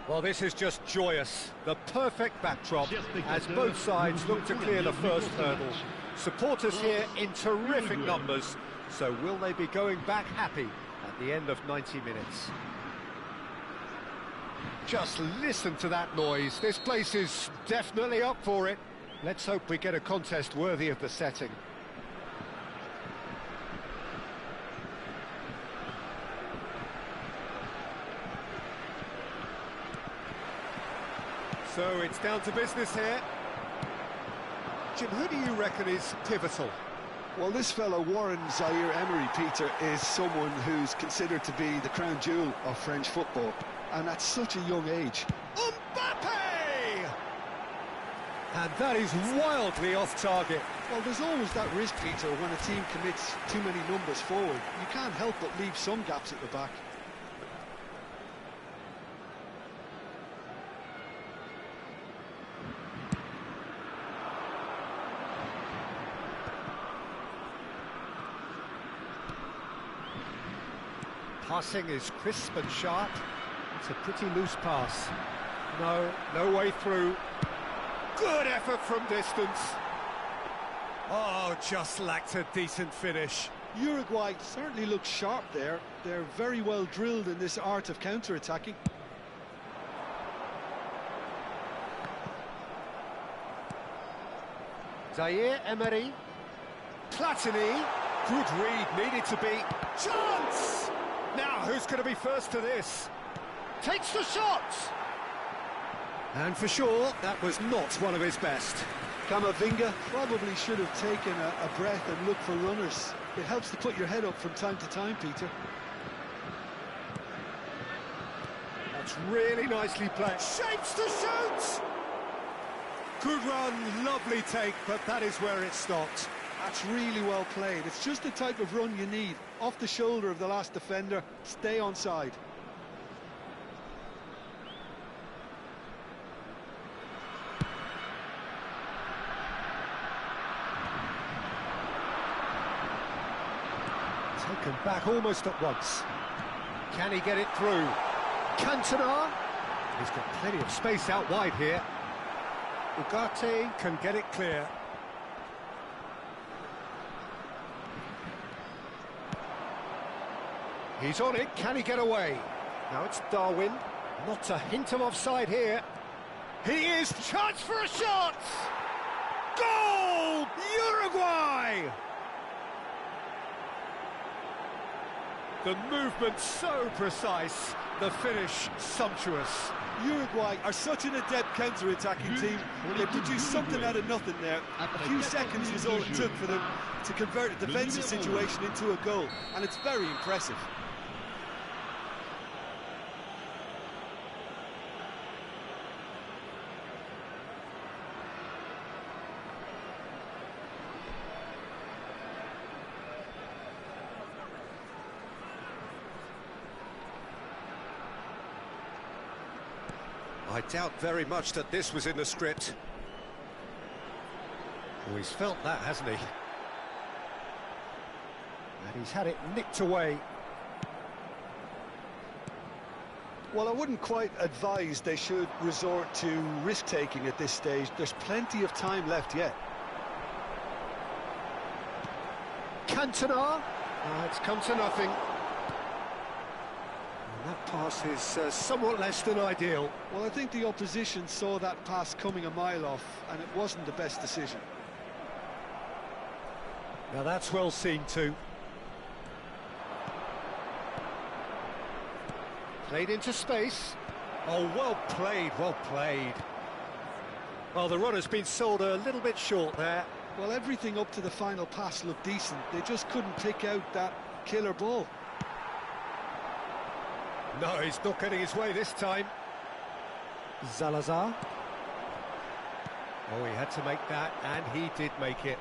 Well, this is just joyous. The perfect backdrop as both sides look to clear the first hurdle. Supporters here in terrific numbers. So will they be going back happy at the end of 90 minutes? Just listen to that noise. This place is definitely up for it. Let's hope we get a contest worthy of the setting. So it's down to business here. Jim, who do you reckon is pivotal? Well, this fellow, Warren Zaire-Emery, Peter, is someone who's considered to be the crown jewel of French football, and at such a young age. Mbappe! And that is wildly off target. Well, there's always that risk, Peter, when a team commits too many numbers forward. You can't help but leave some gaps at the back. Passing is crisp and sharp. It's a pretty loose pass. No way through. Good effort from distance. Oh, just lacked a decent finish. Uruguay certainly looks sharp there. They're very well drilled in this art of counter-attacking. Zaire Emery. Platini. Good read, needed to be. Chance! Now, who's going to be first to this? Takes the shot! And for sure, that was not one of his best. Camavinga probably should have taken a breath and looked for runners. It helps to put your head up from time to time, Peter. That's really nicely played. Shapes to shoot! Good run, lovely take, but that is where it stopped. That's really well played. It's just the type of run you need. Off the shoulder of the last defender, stay onside. Taken back almost at once. Can he get it through? Cantona. He's got plenty of space out wide here. Ugarte can get it clear. He's on it, can he get away? Now it's Darwin, not a hint of offside here. He is, chance for a shot! Goal! Uruguay! The movement so precise, the finish sumptuous. Uruguay are such an adept counter-attacking team. They produced something out of nothing there. A few seconds was all it took for them to convert a defensive situation into a goal, and it's very impressive. I doubt very much that this was in the script. Oh, he's felt that, hasn't he? And he's had it nicked away. Well, I wouldn't quite advise they should resort to risk-taking at this stage. There's plenty of time left yet. Cantona. It's come to nothing. That pass is somewhat less than ideal. Well, I think the opposition saw that pass coming a mile off, and it wasn't the best decision. Now that's well seen too. Played into space. Oh, well played, well played. Well, the runner's been sold a little bit short there. Well, everything up to the final pass looked decent. They just couldn't pick out that killer ball. No, he's not getting his way this time. Salazar. Oh, he had to make that, and he did make it.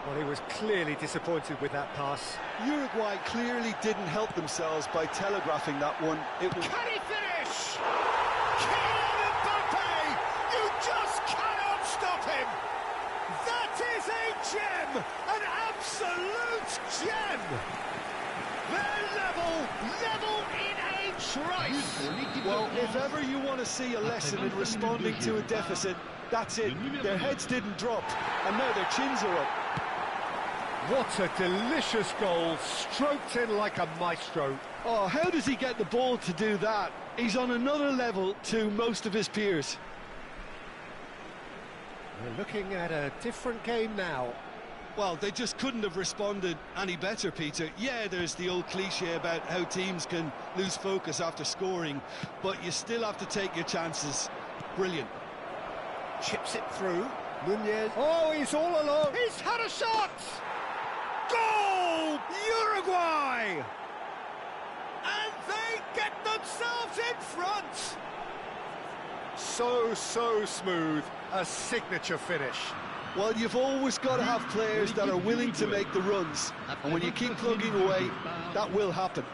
Well, he was clearly disappointed with that pass. Uruguay clearly didn't help themselves by telegraphing that one. Can he finish? Kylian Mbappe! You just cannot stop him! That is a gem! An absolute gem! They're level in a trice! Well, if ever you want to see a lesson in responding to a deficit, that's it. Their heads didn't drop, and now their chins are up. What a delicious goal, stroked in like a maestro. Oh, how does he get the ball to do that? He's on another level to most of his peers. We're looking at a different game now. Well, they just couldn't have responded any better, Peter. Yeah, there's the old cliche about how teams can lose focus after scoring, but you still have to take your chances. Brilliant. Chips it through. Nunez. Oh, he's all alone. He's had a shot! Goal! Uruguay! And they get themselves in front! So smooth. A signature finish. Well, you've always got to have players that are willing to make the runs. And when you keep plugging away, that will happen.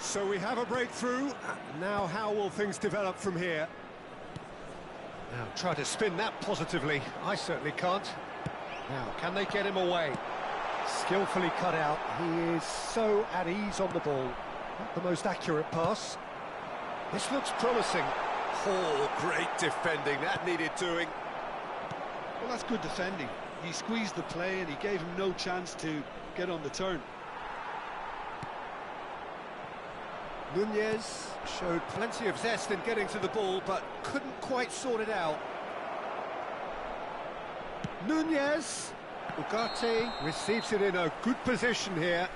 So we have a breakthrough. Now how will things develop from here? Now try to spin that positively. I certainly can't. Now, can they get him away? Skillfully cut out. He is so at ease on the ball. Not the most accurate pass. This looks promising. Oh, great defending. That needed doing. Well, that's good defending. He squeezed the play and he gave him no chance to get on the turn. Nunez showed plenty of zest in getting to the ball, but couldn't quite sort it out. Nunez. Ugarte receives it in a good position here.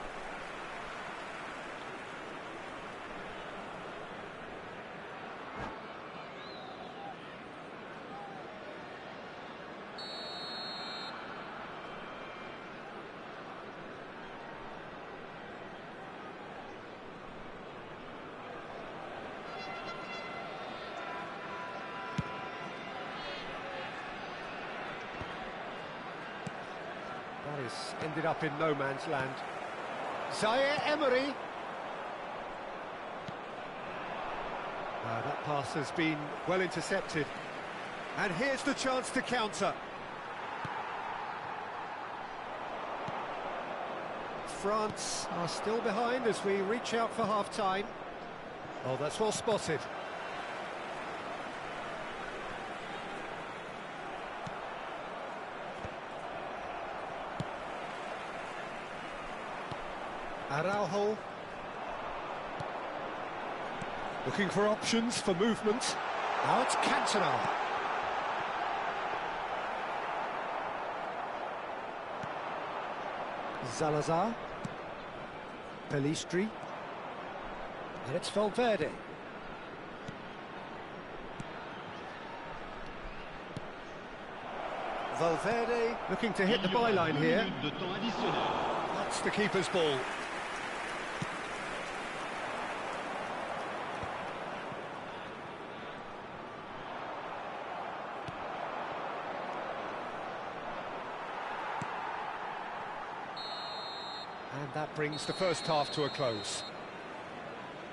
That is ended up in no man's land. Zaire Emery. That pass has been well intercepted. And here's the chance to counter. France are still behind as we reach out for half-time. Oh, that's well spotted. Araujo. Looking for options for movement. Now it's Cantona. Salazar. Pelistri. And it's Valverde. Valverde looking to hit the byline here. That's the keeper's ball. And that brings the first half to a close.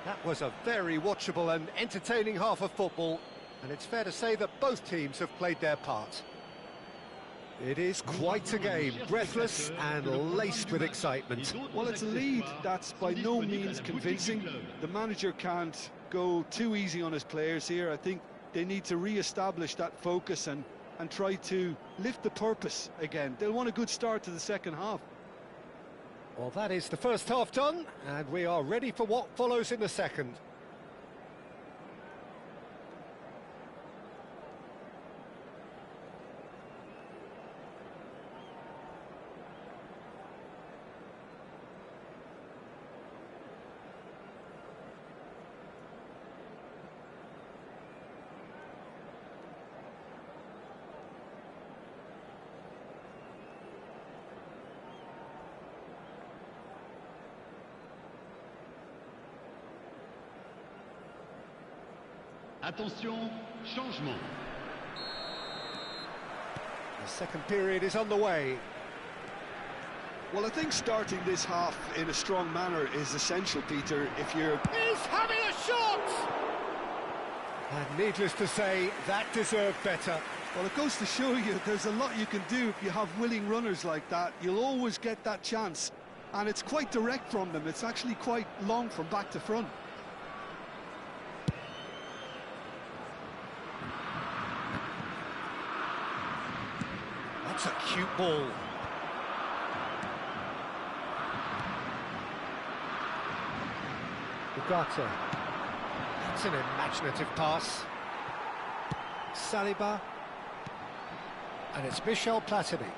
That was a very watchable and entertaining half of football, and it's fair to say that both teams have played their part. It is quite a game, breathless and laced with excitement. Well, it's a lead that's by no means convincing. The manager can't go too easy on his players here. I think they need to re-establish that focus and try to lift the purpose again. They'll want a good start to the second half. Well, that is the first half done, and we are ready for what follows in the second. Attention, changement. The second period is on the way. Well, I think starting this half in a strong manner is essential, Peter, if you're... He's having a shot! And needless to say, that deserved better. Well, it goes to show you there's a lot you can do if you have willing runners like that. You'll always get that chance. And it's quite direct from them. It's actually quite long from back to front. That's a cute ball. Ugarte. That's an imaginative pass. Saliba. And it's Michel Platini.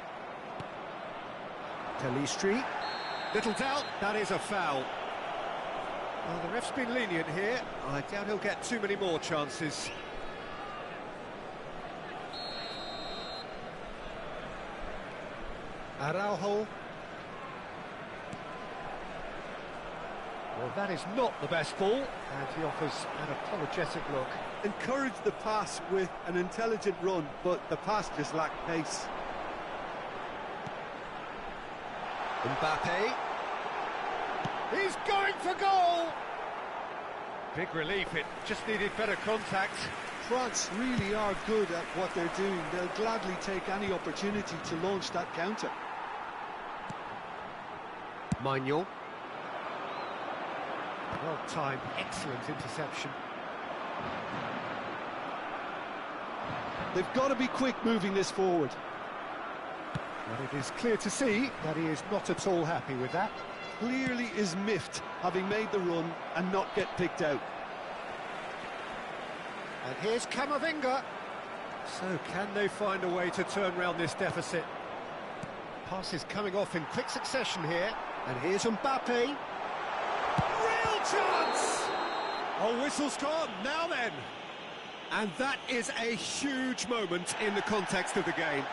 Pelistri. Little doubt, that is a foul. Well, the ref's been lenient here. I doubt he'll get too many more chances. Araujo. Well, that is not the best ball, and he offers an apologetic look. Encouraged the pass with an intelligent run, but the pass just lacked pace. Mbappe. He's going for goal! Big relief, it just needed better contact. France really are good at what they're doing. They'll gladly take any opportunity to launch that counter. Manuel. Well timed, excellent interception. They've got to be quick moving this forward. But it is clear to see that he is not at all happy with that. Clearly is miffed, having made the run and not get picked out. And here's Camavinga. So can they find a way to turn round this deficit? Passes coming off in quick succession here. And here's Mbappe. Real chance! Oh, whistle's gone, now then. And that is a huge moment in the context of the game.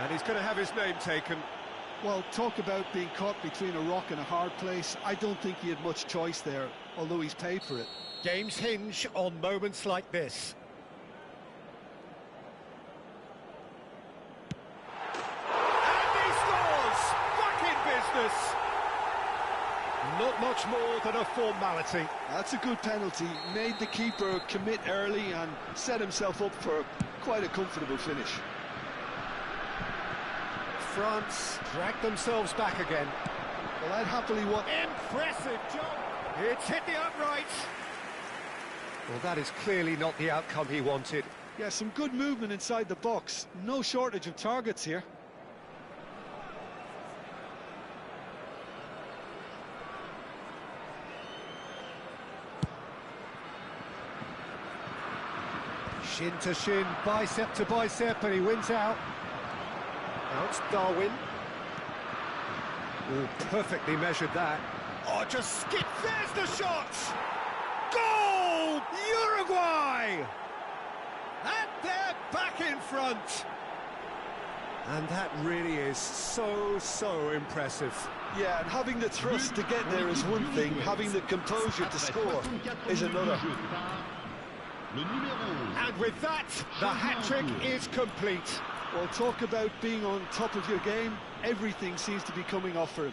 And he's going to have his name taken. Well, talk about being caught between a rock and a hard place. I don't think he had much choice there, although he's paid for it. Games hinge on moments like this. And he scores! Back in business! Not much more than a formality. That's a good penalty. Made the keeper commit early and set himself up for quite a comfortable finish. France drag themselves back again. Well, I'd happily watch. Impressive job! It's hit the uprights. Well, that is clearly not the outcome he wanted. Yeah, some good movement inside the box. No shortage of targets here. Shin to shin, bicep to bicep, and he wins out. Now it's Darwin. Oh, perfectly measured that. Oh, just skip, there's the shot! Goal! Uruguay! And they're back in front. And that really is so impressive. Yeah, and having the thrust to get there is one thing, having the composure to score is another. And with that, the hat-trick is complete. Well, talk about being on top of your game. Everything seems to be coming off for him.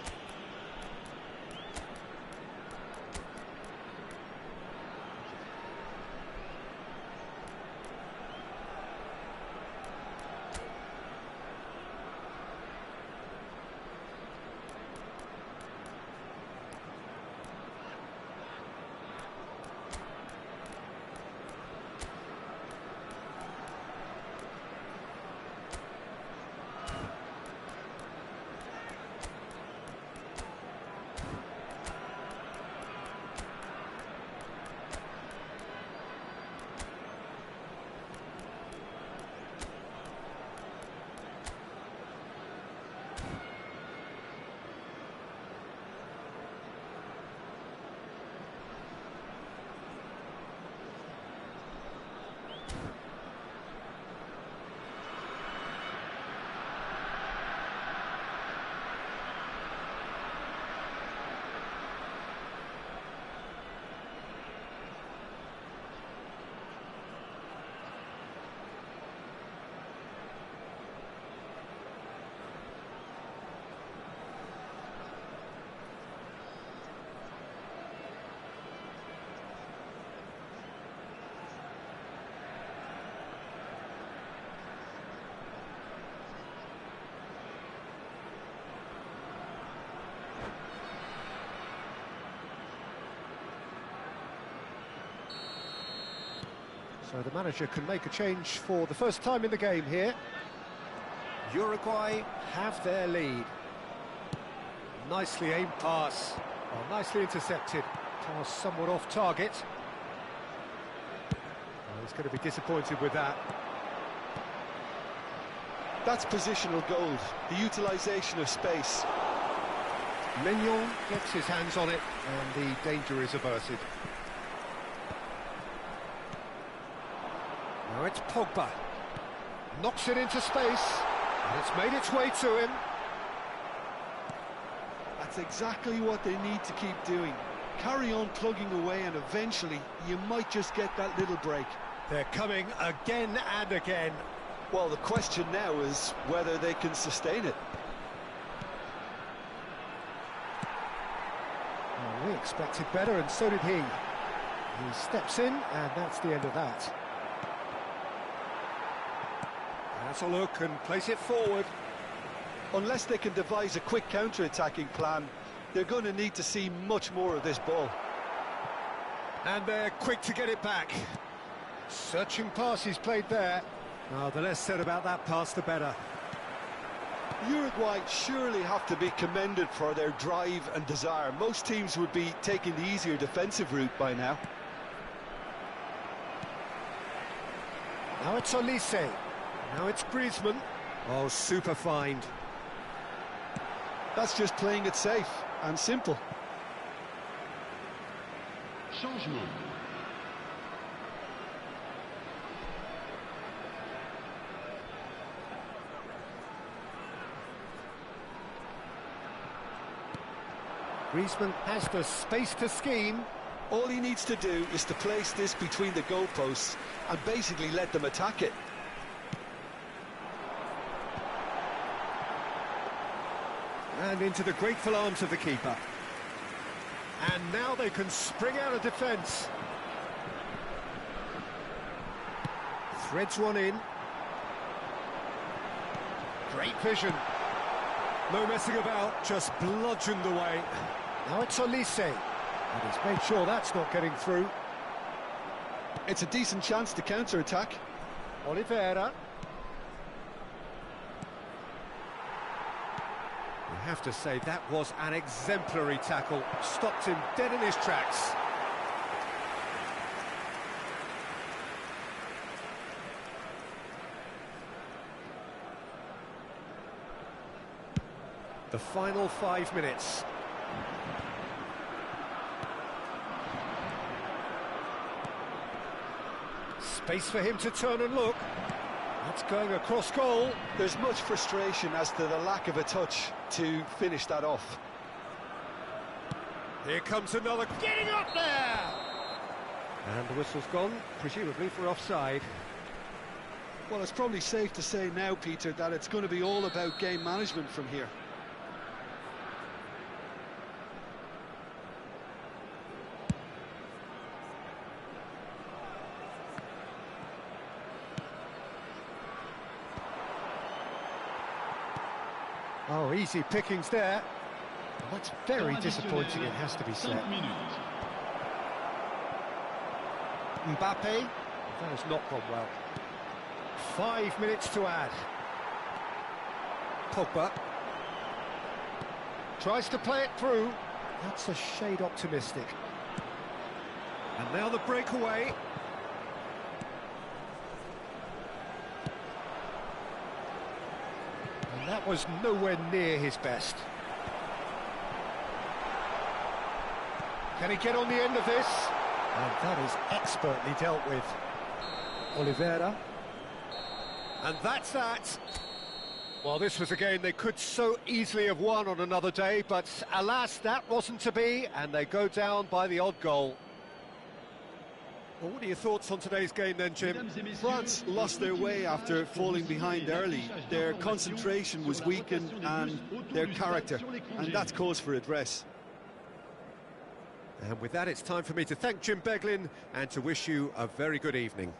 So the manager can make a change for the first time in the game here. Uruguay have their lead. Nicely aimed pass. Well, nicely intercepted. Pass somewhat off target. Well, he's going to be disappointed with that. That's positional gold, the utilisation of space. Mignon gets his hands on it, and the danger is averted. Now it's Pogba. Knocks it into space, and it's made its way to him. That's exactly what they need to keep doing. Carry on plugging away, and eventually you might just get that little break. They're coming again and again. Well, the question now is whether they can sustain it. Well, we expected better, and so did he. He steps in, and that's the end of that. Has a look and place it forward. Unless they can devise a quick counter-attacking plan, they're going to need to see much more of this ball. And they're quick to get it back. Searching pass he's played there. Oh, the less said about that pass, the better. Uruguay surely have to be commended for their drive and desire. Most teams would be taking the easier defensive route by now. Now it's Olise. Now it's Griezmann. Oh, super find. That's just playing it safe and simple. Changement. Griezmann has the space to scheme. All he needs to do is to place this between the goalposts and basically let them attack it. And into the grateful arms of the keeper. And now they can spring out of defence. Threads one in. Great vision. No messing about, just bludgeoned away. Now it's Olise. And he's made sure that's not getting through. It's a decent chance to counter-attack. Oliveira. You have to say that was an exemplary tackle. Stopped him dead in his tracks. The final 5 minutes. Space for him to turn and look. That's going across goal. There's much frustration as to the lack of a touch to finish that off. Here comes another, getting up there! And the whistle's gone, presumably for offside. Well, it's probably safe to say now, Peter, that it's going to be all about game management from here. Oh, easy pickings there. Well, that's very disappointing, it has to be said. Mbappe, that has not gone well. 5 minutes to add. Pogba tries to play it through. That's a shade optimistic. And now the breakaway. And that was nowhere near his best. Can he get on the end of this? And that is expertly dealt with. Oliveira. And that's that. Well, this was a game they could so easily have won on another day, but alas, that wasn't to be, and they go down by the odd goal. Well, what are your thoughts on today's game then, Jim? France lost their way after falling behind early. Their concentration was weakened and their character, and that's cause for address. And with that, it's time for me to thank Jim Beglin and to wish you a very good evening.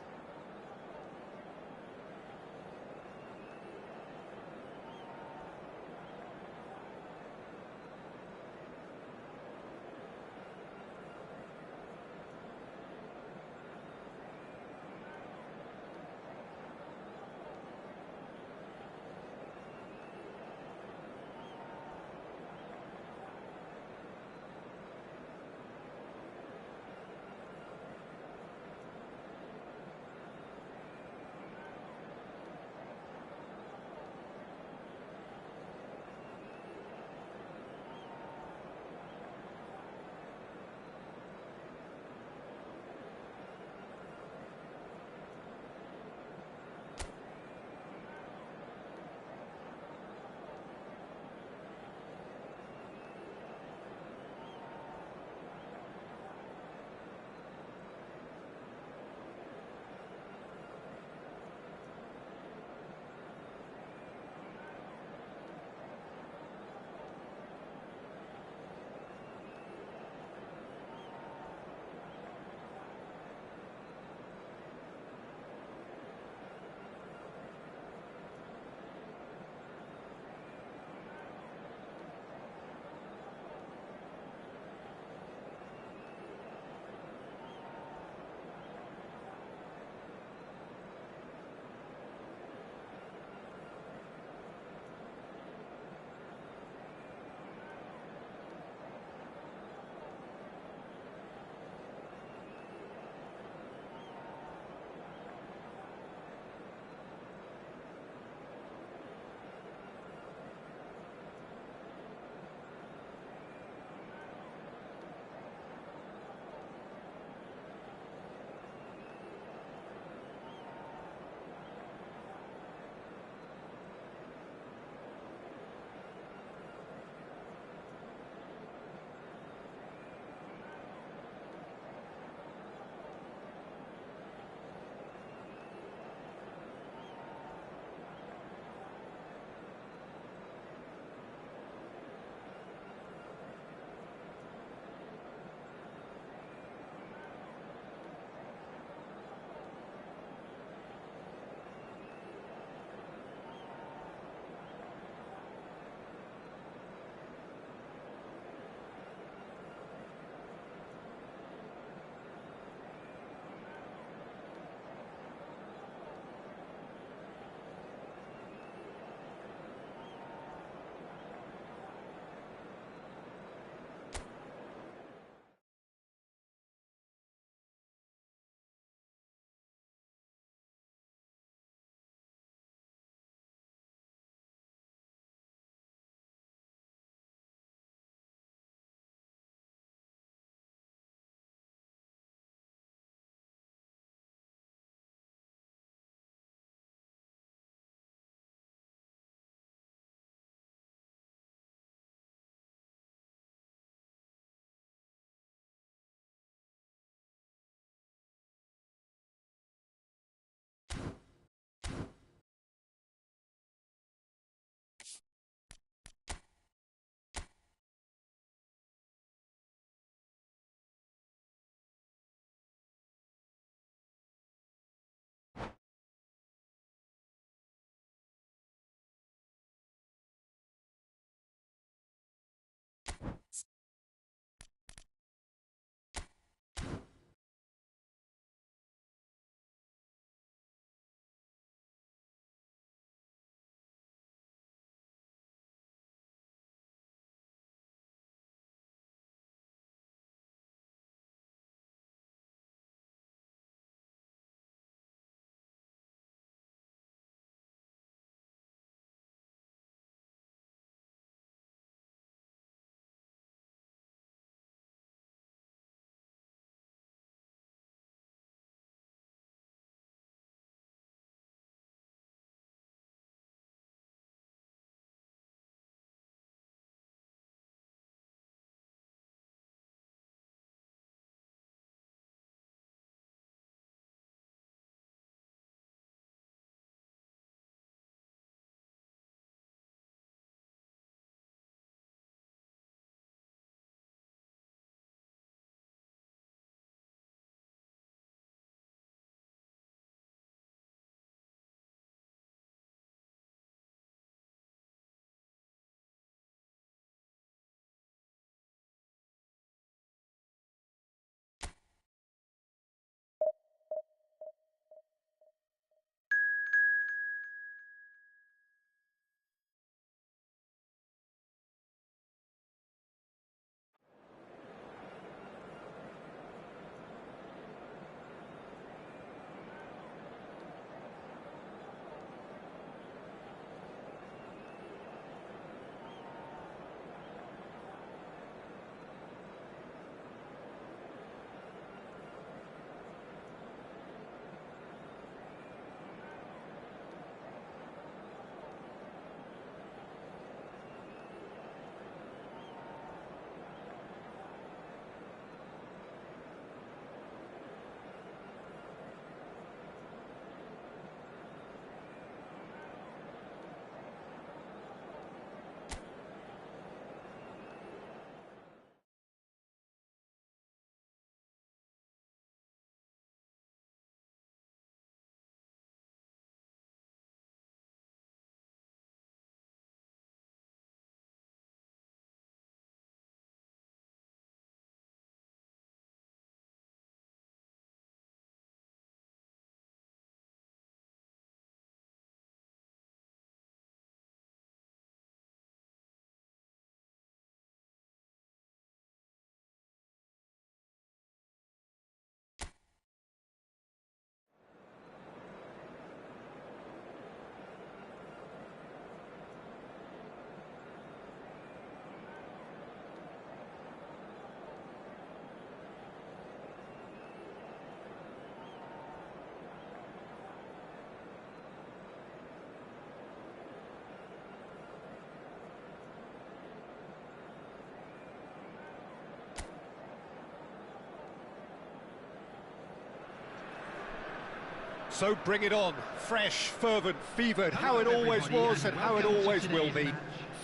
So bring it on, fresh, fervent, fevered, how it always was and how it always will be.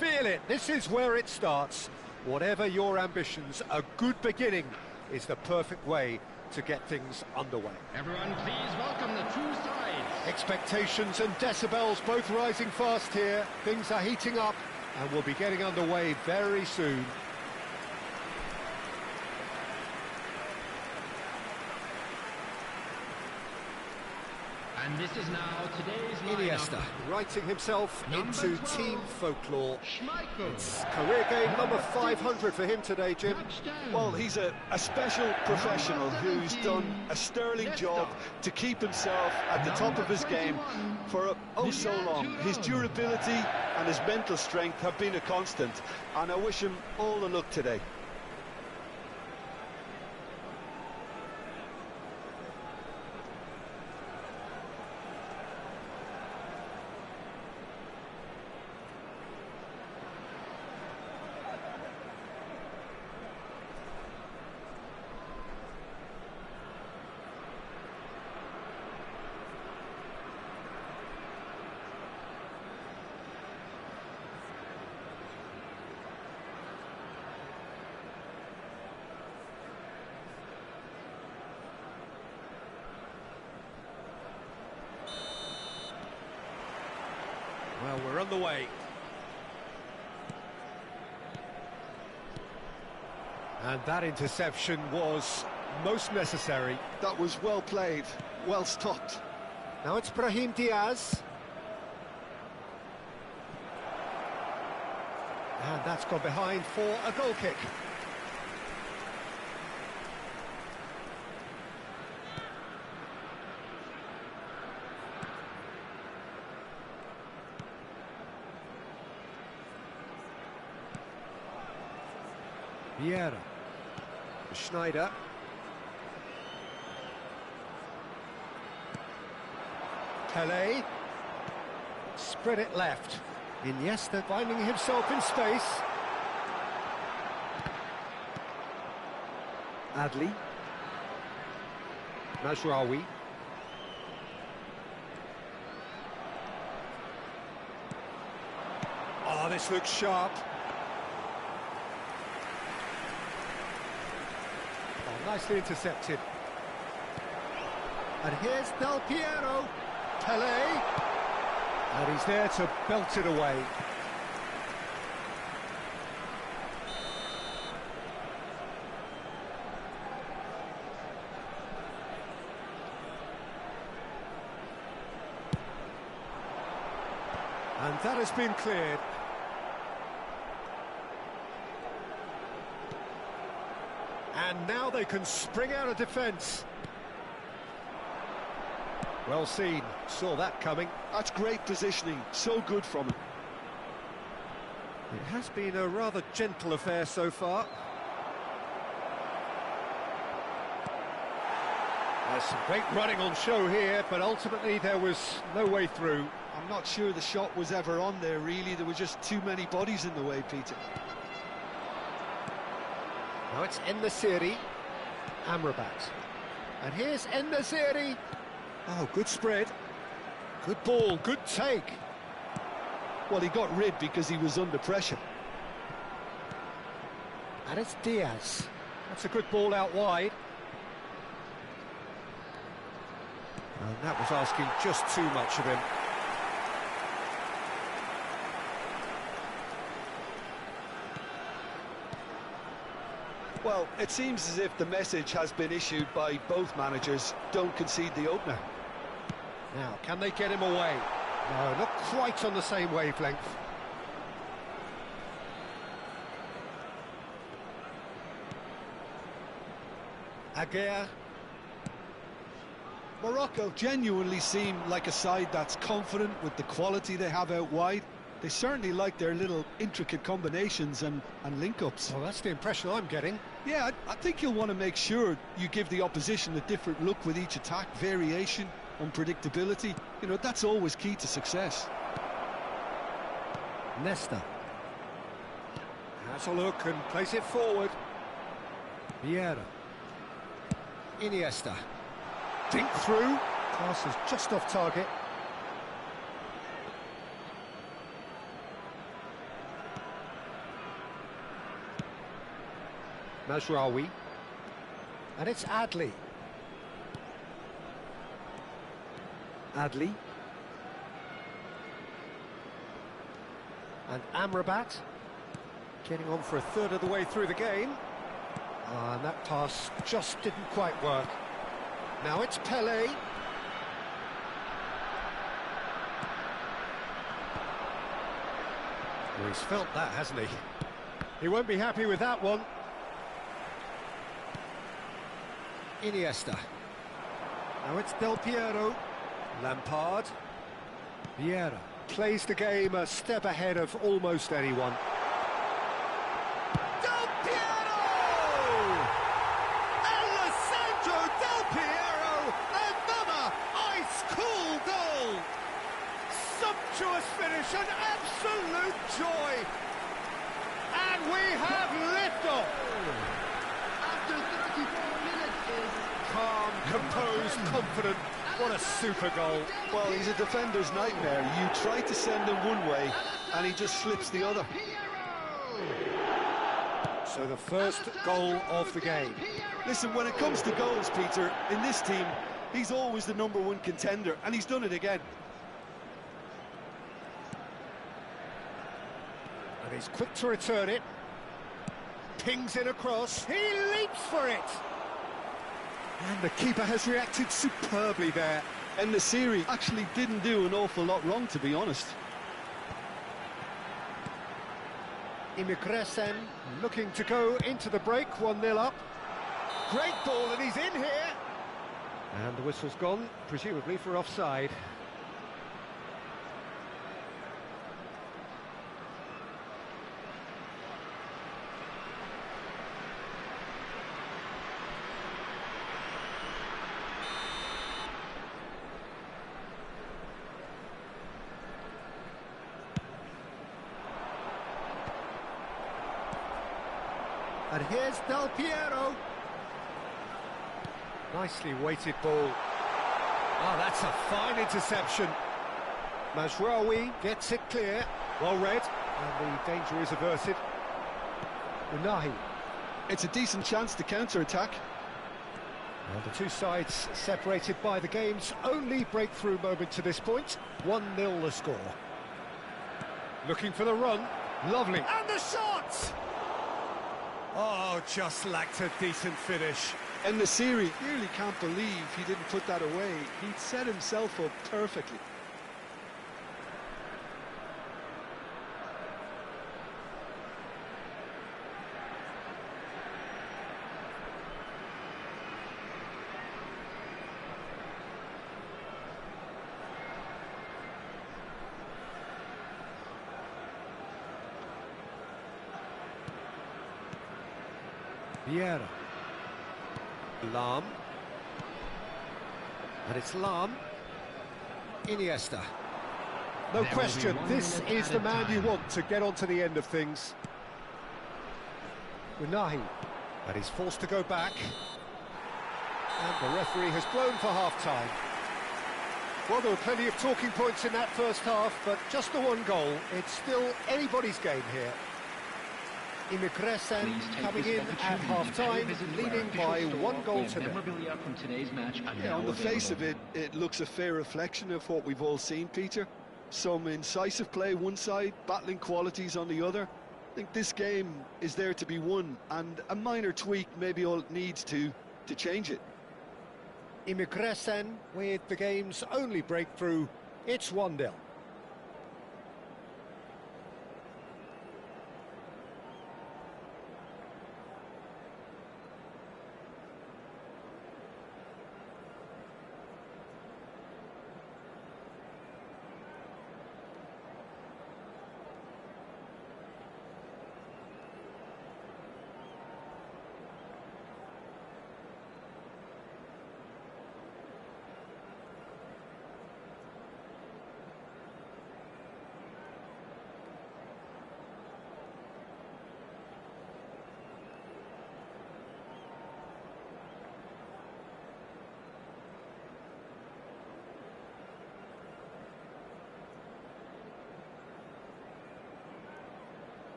Feel it, this is where it starts. Whatever your ambitions, a good beginning is the perfect way to get things underway. Everyone, please welcome the two sides. Expectations and decibels both rising fast here. Things are heating up and we'll be getting underway very soon. And this is now today's Iniesta writing himself into 12, team folklore. Schmeichel. It's career game number 500 for him today, Jim. Touchdown. Well, he's a special professional who's done a sterling job to keep himself at the top of his game for oh so long. His durability and his mental strength have been a constant, and I wish him all the luck today. Well, we're on the way. And that interception was most necessary. That was well played, well stopped. Now it's Brahim Diaz. And that's gone behind for a goal kick. Vieira, Schneider, Pele, spread it left, Iniesta finding himself in space, Adli, Mazraoui, oh, this looks sharp. Nicely intercepted. And here's Del Piero. Pele. And he's there to belt it away. And that has been cleared. And now they can spring out of defence. Well seen, saw that coming. That's great positioning, so good from him. It has been a rather gentle affair so far. There's some great running on show here, but ultimately there was no way through. I'm not sure the shot was ever on there, really. There were just too many bodies in the way, Peter. Now it's En-Nesyri, Amrabat. And here's En-Nesyri. Oh, good spread. Good ball, good take. Well, he got rid because he was under pressure. And it's Diaz. That's a good ball out wide. And that was asking just too much of him. Well, it seems as if the message has been issued by both managers: don't concede the opener. Now, can they get him away? No, not quite on the same wavelength. Aguirre. Morocco genuinely seem like a side that's confident with the quality they have out wide. They certainly like their little intricate combinations and link-ups. Well, that's the impression I'm getting. Yeah, I think you'll want to make sure you give the opposition a different look with each attack. Variation, unpredictability, you know, that's always key to success. Nesta. Has a look and plays it forward. Vieira. Iniesta. Dink through. Pass is just off target. Mazraoui. And it's Adli. Adli. And Amrabat. Getting on for a third of the way through the game. And that pass just didn't quite work. Now it's Pele. Well, he's felt that, hasn't he? He won't be happy with that one. Iniesta. Now it's Del Piero. Lampard. Vieira plays the game a step ahead of almost anyone. Del Piero! Alessandro Del Piero! Another ice-cool goal! Sumptuous finish, an absolute joy! And we have liftoff! After 34 minutes is Calm, composed, confident. What a super goal. Well, he's a defender's nightmare. You try to send him one way, and he just slips the other. So the first goal of the game. Listen, when it comes to goals, Peter, in this team, he's always the #1 contender, and he's done it again. And he's quick to return it. Pings it across. He leaps for it. And the keeper has reacted superbly there. And the series actually didn't do an awful lot wrong, to be honest. Imigresen looking to go into the break, 1-0 up. Great ball, and he's in here. And the whistle's gone, presumably for offside. And here's Del Piero. Nicely weighted ball. Oh, that's a fine interception. Mazraoui gets it clear. Well read. And the danger is averted. Unahi. It's a decent chance to counter-attack. Well, the two sides separated by the game's only breakthrough moment to this point. 1-0 the score. Looking for the run. Lovely. And the shot! Oh, just lacked a decent finish. And the series really can't believe he didn't put that away. He'd set himself up perfectly. Vieira. Lam. And it's Lam. Iniesta. No question, this is the man you want to get onto the end of things. Unahi. And he's forced to go back. And the referee has blown for half-time. Well, there were plenty of talking points in that first half, but just the one goal. It's still anybody's game here. Imigresen coming in at half-time, leading by 1-0. Yeah, on the face of it, it looks a fair reflection of what we've all seen, Peter. Some incisive play one side, battling qualities on the other. I think this game is there to be won, and a minor tweak maybe all it needs to change it. Imigresen with the game's only breakthrough. It's 1-0.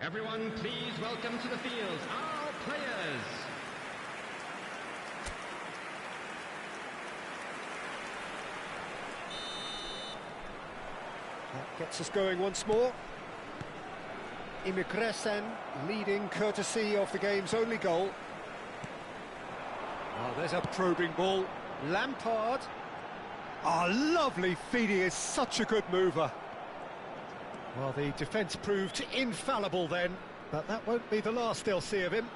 Everyone, please welcome to the field our players. That gets us going once more. Imigresen leading courtesy of the game's only goal. Oh, there's a probing ball. Lampard. Oh, lovely feed. He is such a good mover. Well, the defence proved infallible then, but that won't be the last they'll see of him.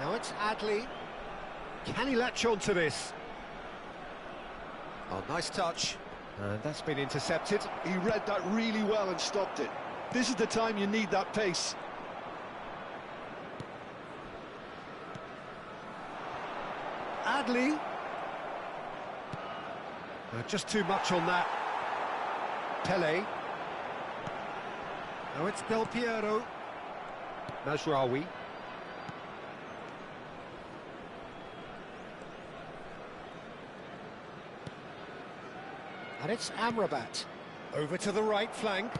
Now it's Adley. Can he latch on to this? Oh, nice touch. And that's been intercepted. He read that really well and stopped it. This is the time you need that pace. Adley. Just too much on that. Pele. Now it's Del Piero. Mazraoui. And it's Amrabat. Over to the right flank.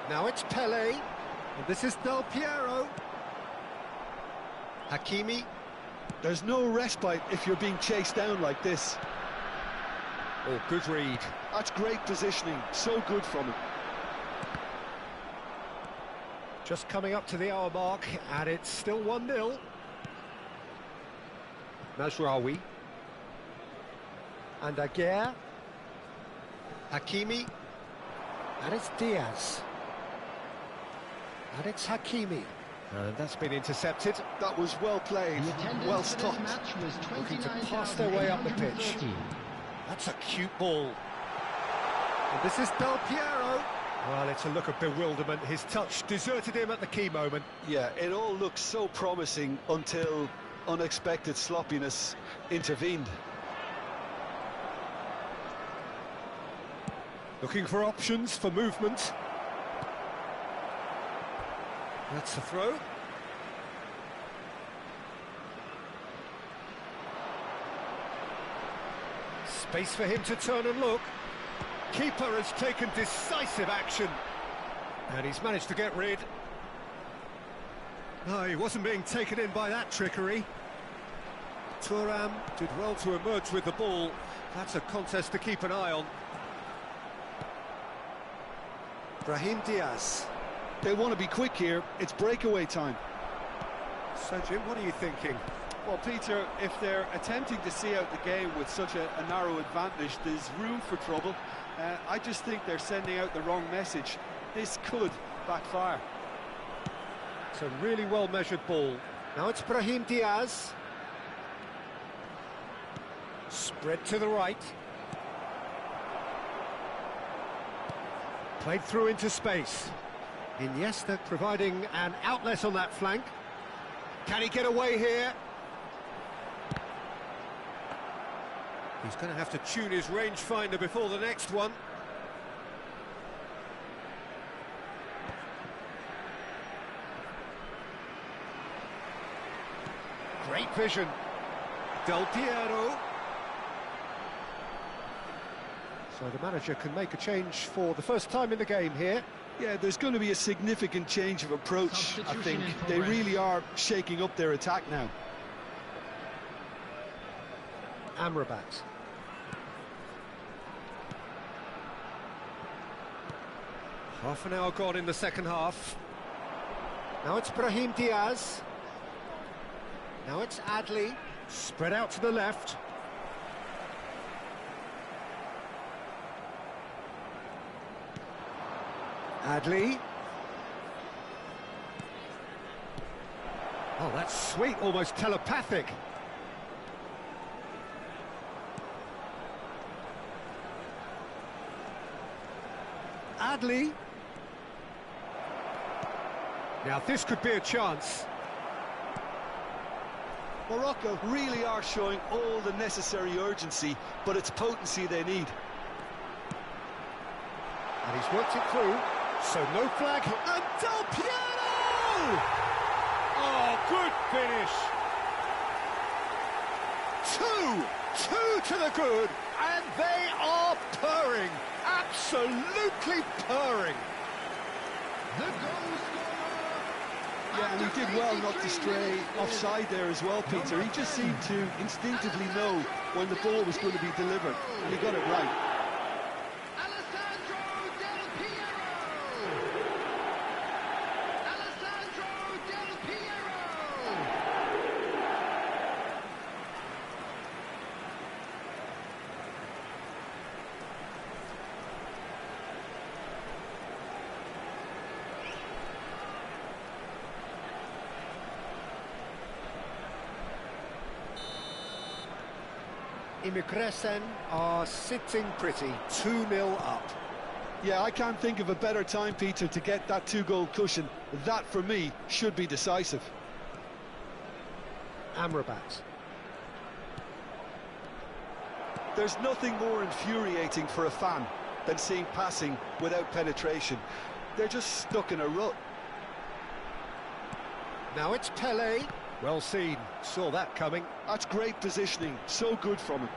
Now it's Pele. And this is Del Piero. Hakimi. There's no respite if you're being chased down like this. Oh, good read. That's great positioning. So good from him. Just coming up to the hour mark, and it's still 1-0. Mazraoui. And Aguirre. Hakimi. And it's Diaz. And it's Hakimi. And that's been intercepted. That was well played, well stopped. Looking to pass their way up the pitch. That's a cute ball. And this is Del Piero. Well, it's a look of bewilderment. His touch deserted him at the key moment. Yeah, it all looked so promising until unexpected sloppiness intervened. Looking for options for movement. That's a throw. Space for him to turn and look. Keeper has taken decisive action. And he's managed to get rid. No, he wasn't being taken in by that trickery. Thuram did well to emerge with the ball. That's a contest to keep an eye on. Brahim Diaz. They want to be quick here. It's breakaway time. So, Jim, what are you thinking? Well, Peter, if they're attempting to see out the game with such a narrow advantage, there's room for trouble. I just think they're sending out the wrong message. This could backfire. It's a really well-measured ball. Now it's Brahim Diaz. Spread to the right. Played through into space. Iniesta providing an outlet on that flank. Can he get away here? He's going to have to tune his rangefinder before the next one. Great vision. Del Piero. So the manager can make a change for the first time in the game here. Yeah, there's going to be a significant change of approach, I think. They really are shaking up their attack now. Amrabat. Half an hour gone in the second half. Now it's Brahim Diaz. Now it's Adley. Spread out to the left. Adley. Oh, that's sweet, almost telepathic. Adley. Now this could be a chance. Morocco really are showing all the necessary urgency, but it's potency they need. And he's worked it through, so no flag. And Del Piero! Oh, good finish. Two to the good, and they are purring, absolutely purring. the goal scorer. Yeah, and he did well not to stray offside there as well, Peter. He just seemed to instinctively know when the ball was going to be delivered, and he got it right. Immigresen are sitting pretty, 2-0 up. Yeah, I can't think of a better time, Peter, to get that two-goal cushion. That, for me, should be decisive. Amrabat. There's nothing more infuriating for a fan than seeing passing without penetration. They're just stuck in a rut. Now it's Pele. Well seen, saw that coming. That's great positioning, so good from him.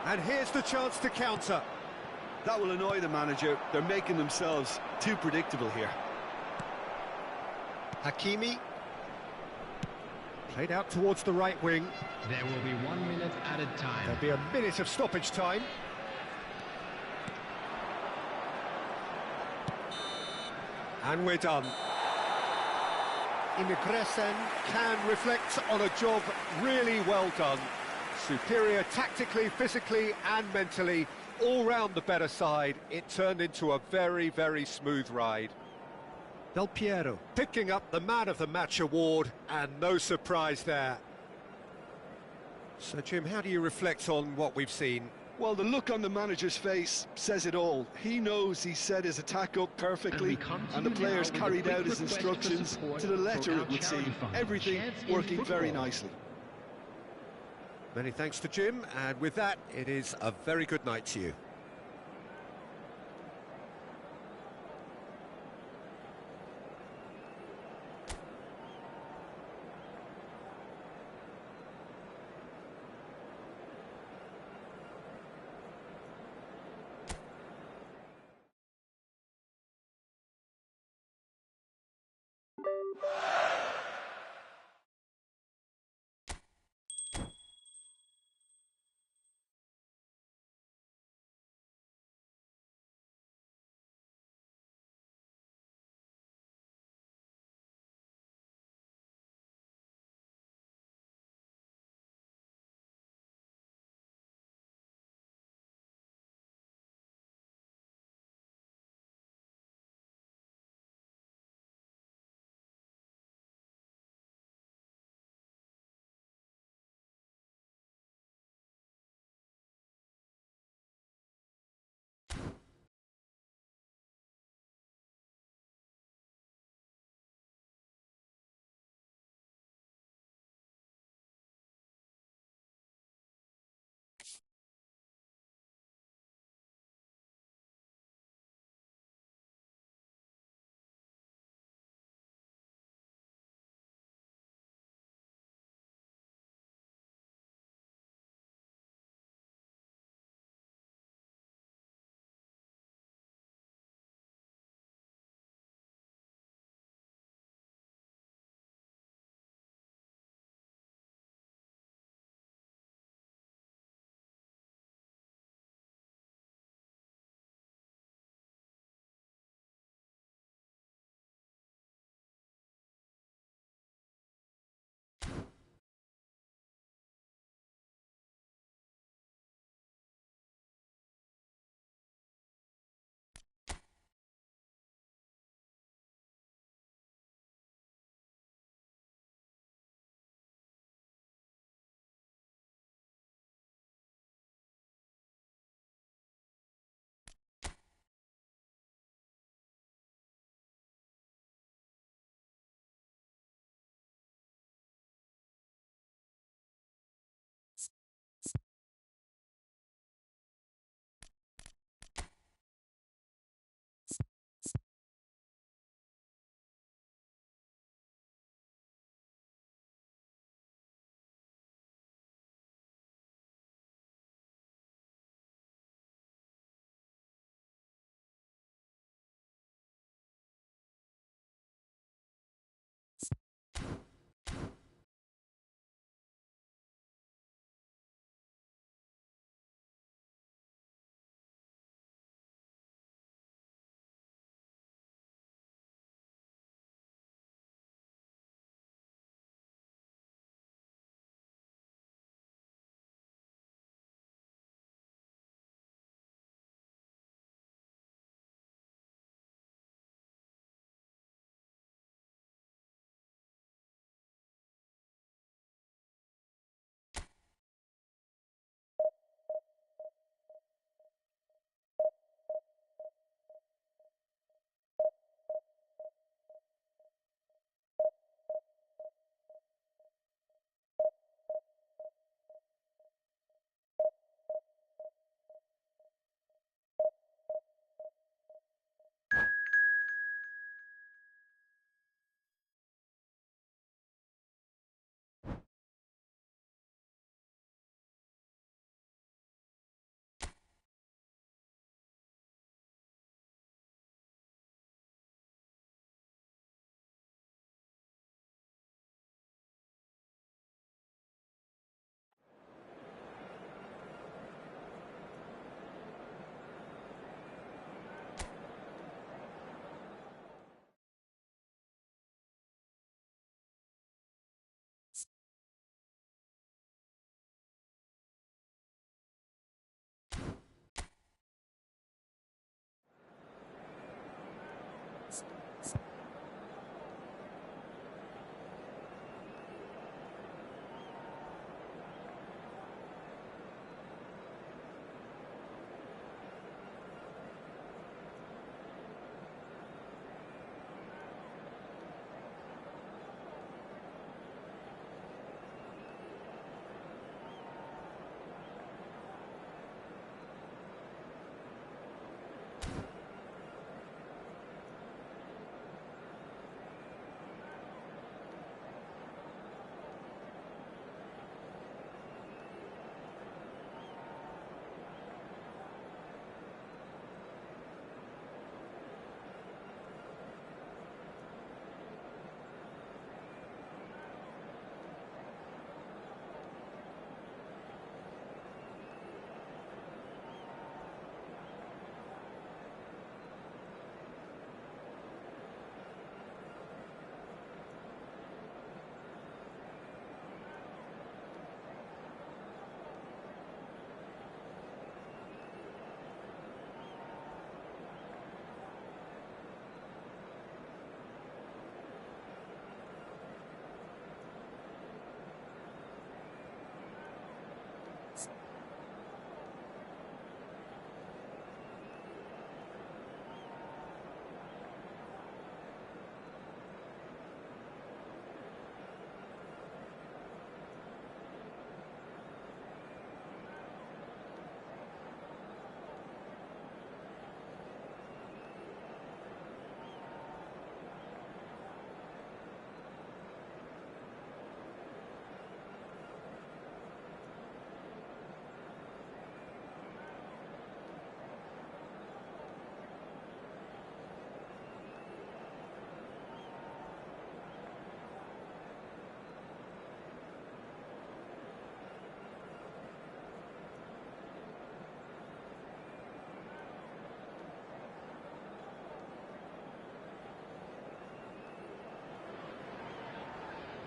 And here's the chance to counter. That will annoy the manager. They're making themselves too predictable here. Hakimi. Played out towards the right wing. There will be 1 minute added time. There'll be a minute of stoppage time. And we're done. Immigresen can reflect on a job really well done. Superior tactically, physically and mentally, all round the better side. It turned into a very, very smooth ride. Del Piero picking up the Man of the Match award, and no surprise there. So, Jim, how do you reflect on what we've seen? Well, the look on the manager's face says it all. He knows he set his attack up perfectly, and the players carried out his instructions to the letter, it would seem. Everything working very nicely. Many thanks to Jim, and with that, it is a very good night to you.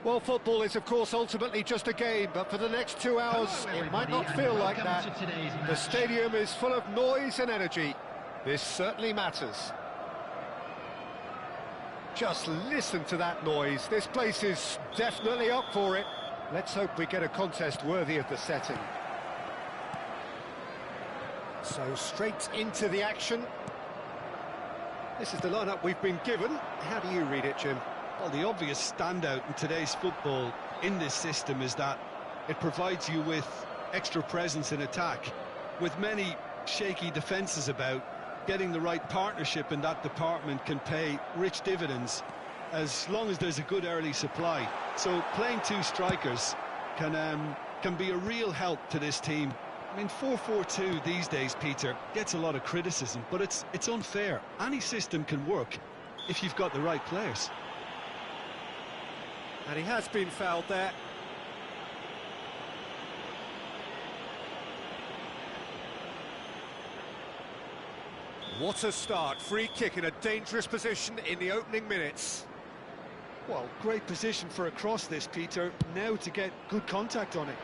Well, football is, of course, ultimately just a game, but for the next 2 hours, it might not feel like that. The stadium is full of noise and energy. This certainly matters. Just listen to that noise. This place is definitely up for it. Let's hope we get a contest worthy of the setting. So straight into the action. This is the lineup we've been given. How do you read it, Jim? Well, the obvious standout in today's football in this system is that it provides you with extra presence in attack. With many shaky defences about, getting the right partnership in that department can pay rich dividends as long as there's a good early supply. So playing two strikers can be a real help to this team. I mean, 4-4-2 these days, Peter, gets a lot of criticism, but it's unfair. Any system can work if you've got the right players. And he has been fouled there. What a start. Free kick in a dangerous position in the opening minutes. Well, great position for a cross this, Peter. Now to get good contact on it.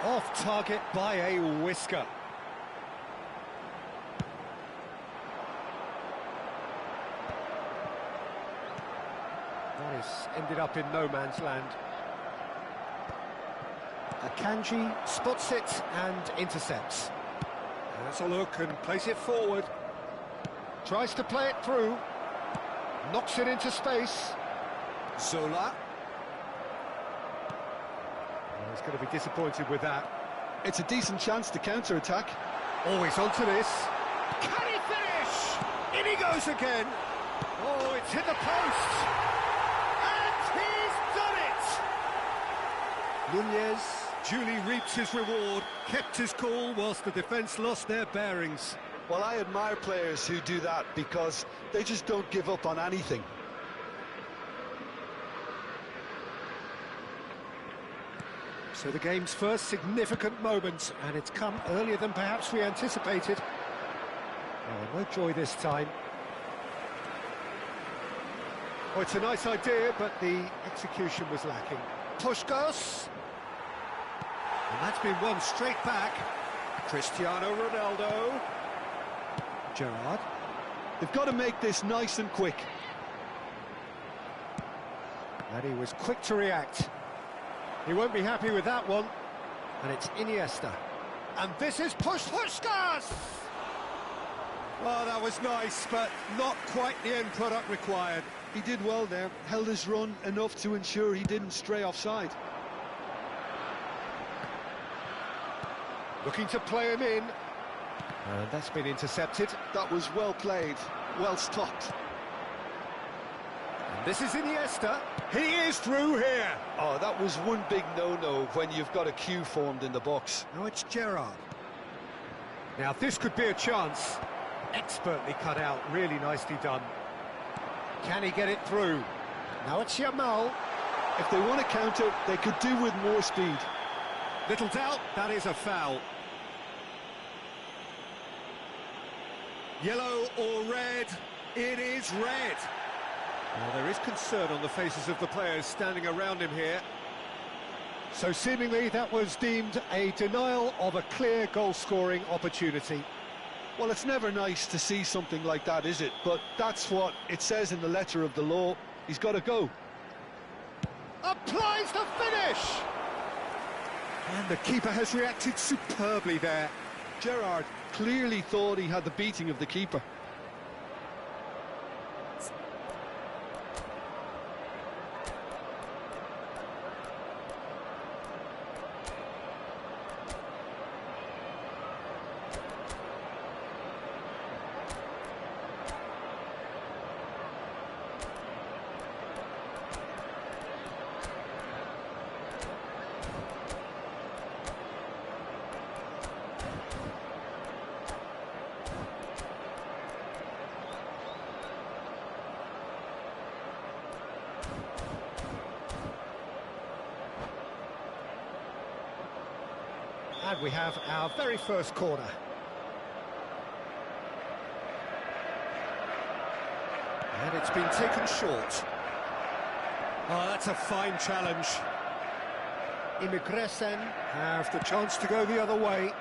Off target by a whisker. That has ended up in no man's land. Akanji spots it and intercepts. Has a look and plays it forward. Tries to play it through. Knocks it into space. Zola. He's going to be disappointed with that. It's a decent chance to counter-attack. Always onto this. Can he finish? In he goes again. Oh, it's hit the post. And he's done it. Nunez duly reaps his reward, kept his cool whilst the defence lost their bearings. Well, I admire players who do that because they just don't give up on anything. So the game's first significant moment, and it's come earlier than perhaps we anticipated. Oh, no joy this time. Oh, it's a nice idea, but the execution was lacking. Puskás. And that's been won straight back. Cristiano Ronaldo. Gerrard. They've got to make this nice and quick. And he was quick to react. He won't be happy with that one. And it's Iniesta. And this is Puskás! Well, that was nice, but not quite the end product required. He did well there, held his run enough to ensure he didn't stray offside. Looking to play him in. And that's been intercepted. That was well played, well stopped. And this is Iniesta. He is through here. Oh, that was one big no-no when you've got a queue formed in the box. Now it's Gerrard. Now this could be a chance. Expertly cut out, really nicely done. Can he get it through? Now it's Yamal. If they want to counter, they could do with more speed. Little doubt, that is a foul. Yellow or red? It is red. Well, there is concern on the faces of the players standing around him here. So seemingly that was deemed a denial of a clear goal-scoring opportunity. Well, it's never nice to see something like that, is it? But that's what it says in the letter of the law. He's got to go. Applies the finish! And the keeper has reacted superbly there. Gerrard clearly thought he had the beating of the keeper. And we have our very first corner. And it's been taken short. Oh, that's a fine challenge. Imigresen have the chance to go the other way.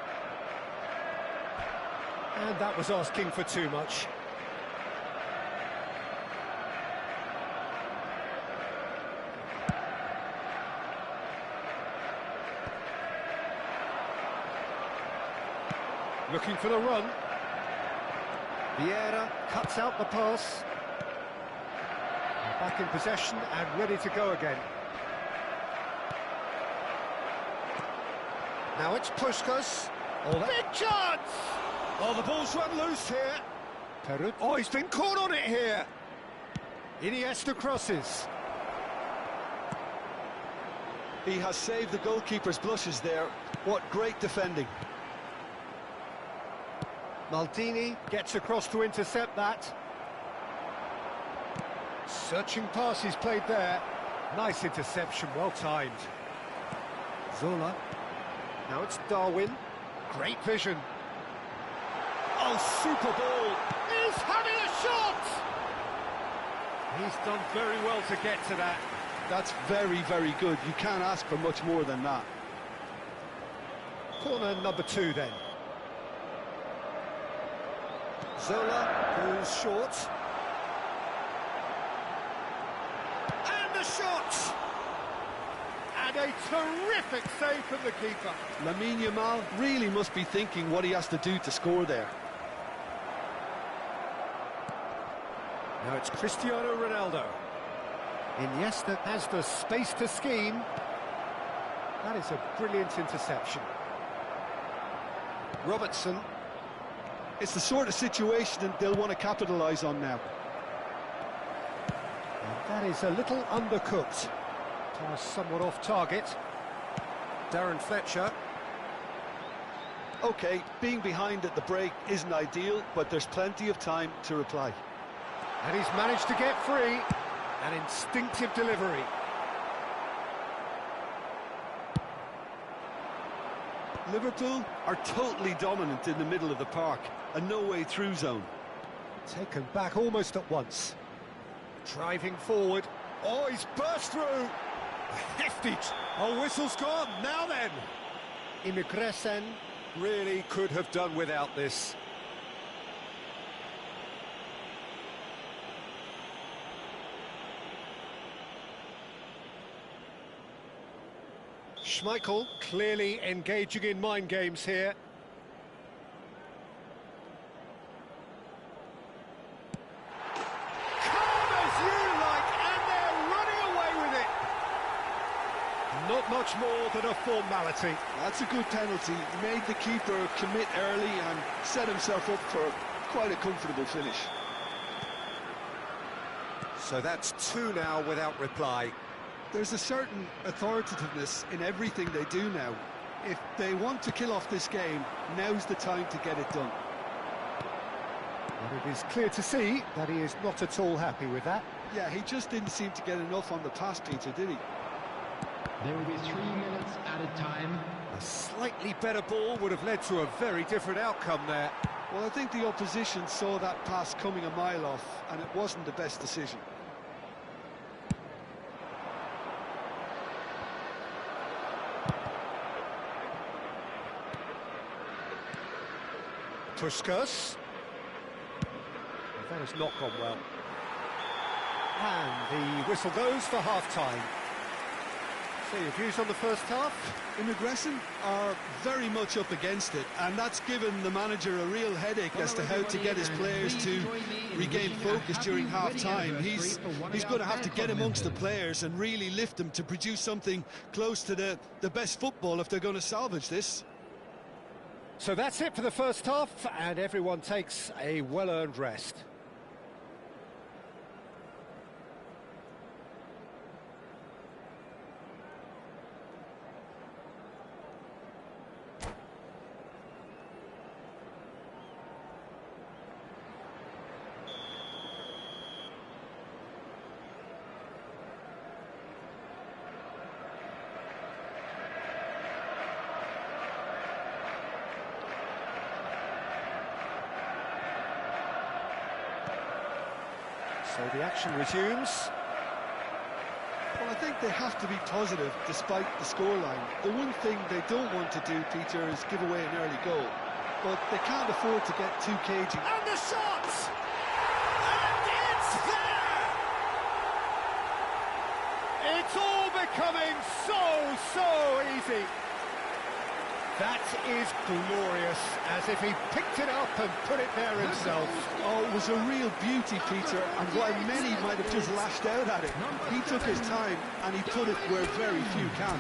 And that was asking for too much. Looking for the run. Vieira cuts out the pass. Back in possession and ready to go again. Now it's Puskas. Oh, big chance! Oh, the ball's run loose here. Perut. Oh, he's been caught on it here. Iniesta crosses. He has saved the goalkeeper's blushes there. What great defending. Maldini gets across to intercept that. Searching pass he's played there. Nice interception, well timed. Zola. Now it's Darwin. Great vision. Oh, super ball. He's having a shot! He's done very well to get to that. That's very, very good. You can't ask for much more than that. Corner number 2 then. Zola goes short. And the shot! And a terrific save from the keeper. Lamine Yamal really must be thinking what he has to do to score there. Now it's Cristiano Ronaldo. Iniesta has the space to scheme. That is a brilliant interception. Robertson. It's the sort of situation that they'll want to capitalise on now. And that is a little undercooked. Pass somewhat off target. Darren Fletcher. OK, being behind at the break isn't ideal, but there's plenty of time to reply. And he's managed to get free. An instinctive delivery. Liverpool are totally dominant in the middle of the park. A no-way through zone. Taken back almost at once. Driving forward. Oh, he's burst through. Hefty. Oh, whistle's gone. Now then. Imigresen really could have done without this. Schmeichel clearly engaging in mind games here. Calm as you like, and they're running away with it. Not much more than a formality. That's a good penalty. He made the keeper commit early and set himself up for quite a comfortable finish. So that's 2 now without reply. There's a certain authoritativeness in everything they do now. If they want to kill off this game, now's the time to get it done. But it is clear to see that he is not at all happy with that. Yeah, he just didn't seem to get enough on the pass, Peter, did he? There will be 3 minutes added time. A slightly better ball would have led to a very different outcome there. Well, I think the opposition saw that pass coming a mile off, and it wasn't the best decision. Puskas. That has not gone well. And the whistle goes for half-time. So your views on the first half? Imigresen are very much up against it, and that's given the manager a real headache as to how to get his players to regain focus during half-time. He's going to have to get amongst the players and really lift them to produce something close to the best football if they're going to salvage this. So that's it for the first half, and everyone takes a well-earned rest. So the action resumes. Well, I think they have to be positive despite the scoreline. The one thing they don't want to do, Peter, is give away an early goal. But they can't afford to get too cagey. And the shot! And it's there! It's all becoming so easy. That is glorious, as if he picked it up and put it there himself. Oh, it was a real beauty, Peter, and while many might have just lashed out at it, he took his time and he put it where very few can.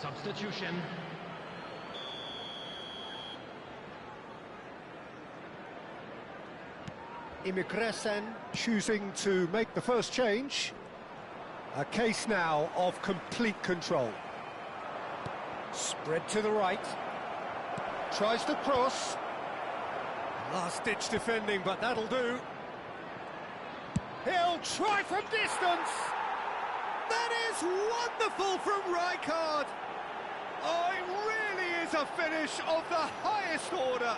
Substitution. Imigresen choosing to make the first change. A case now of complete control. Spread to the right. Tries to cross. Last-ditch defending, but that'll do. He'll try from distance. That is wonderful from Rijkaard. Oh, it really is a finish of the highest order.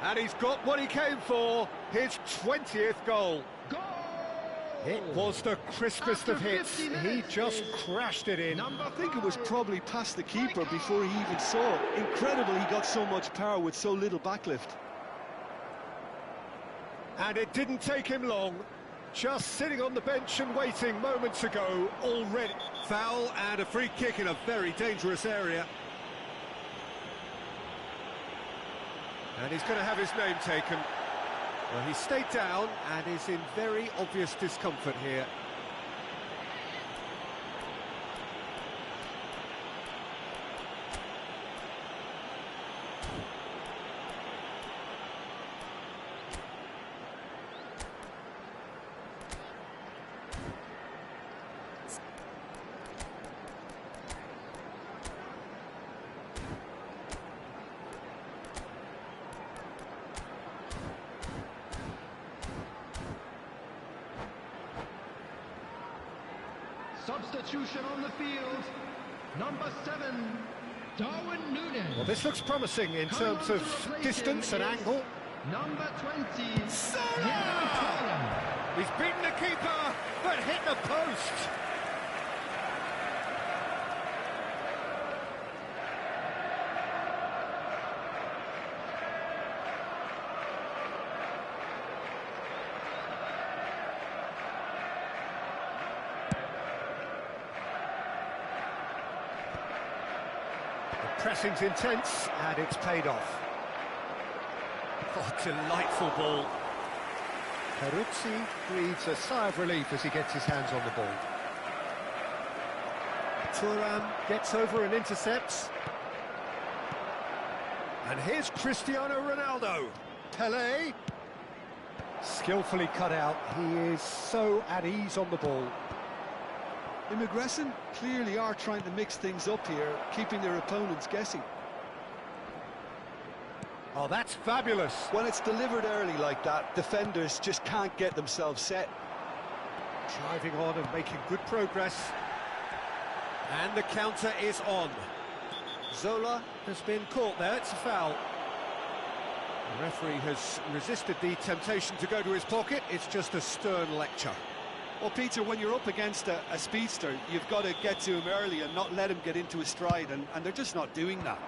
And he's got what he came for, his 20th goal. It was the crispest of hits. He just crashed it in. I think it was probably past the keeper before he even saw it. Incredible he got so much power with so little backlift. And it didn't take him long. Just sitting on the bench and waiting moments ago already. Foul and a free kick in a very dangerous area. And he's going to have his name taken. Well, he stayed down and is in very obvious discomfort here. Substitution on the field. Number 7, Darwin Núñez. Well, this looks promising in terms of distance and angle. Number 20, Salah! He's beaten the keeper, but hit the post. Pressing's intense, and it's paid off. Oh, delightful ball. Peruzzi breathes a sigh of relief as he gets his hands on the ball. Thuram gets over and intercepts. And here's Cristiano Ronaldo. Pelé. Skillfully cut out. He is so at ease on the ball. Imigresen clearly are trying to mix things up here, keeping their opponents guessing. Oh, that's fabulous. When it's delivered early like that, defenders just can't get themselves set. Driving on and making good progress. And the counter is on. Zola has been caught there, it's a foul. The referee has resisted the temptation to go to his pocket, it's just a stern lecture. Well, Peter, when you're up against a speedster, you've got to get to him early and not let him get into his stride, and they're just not doing that.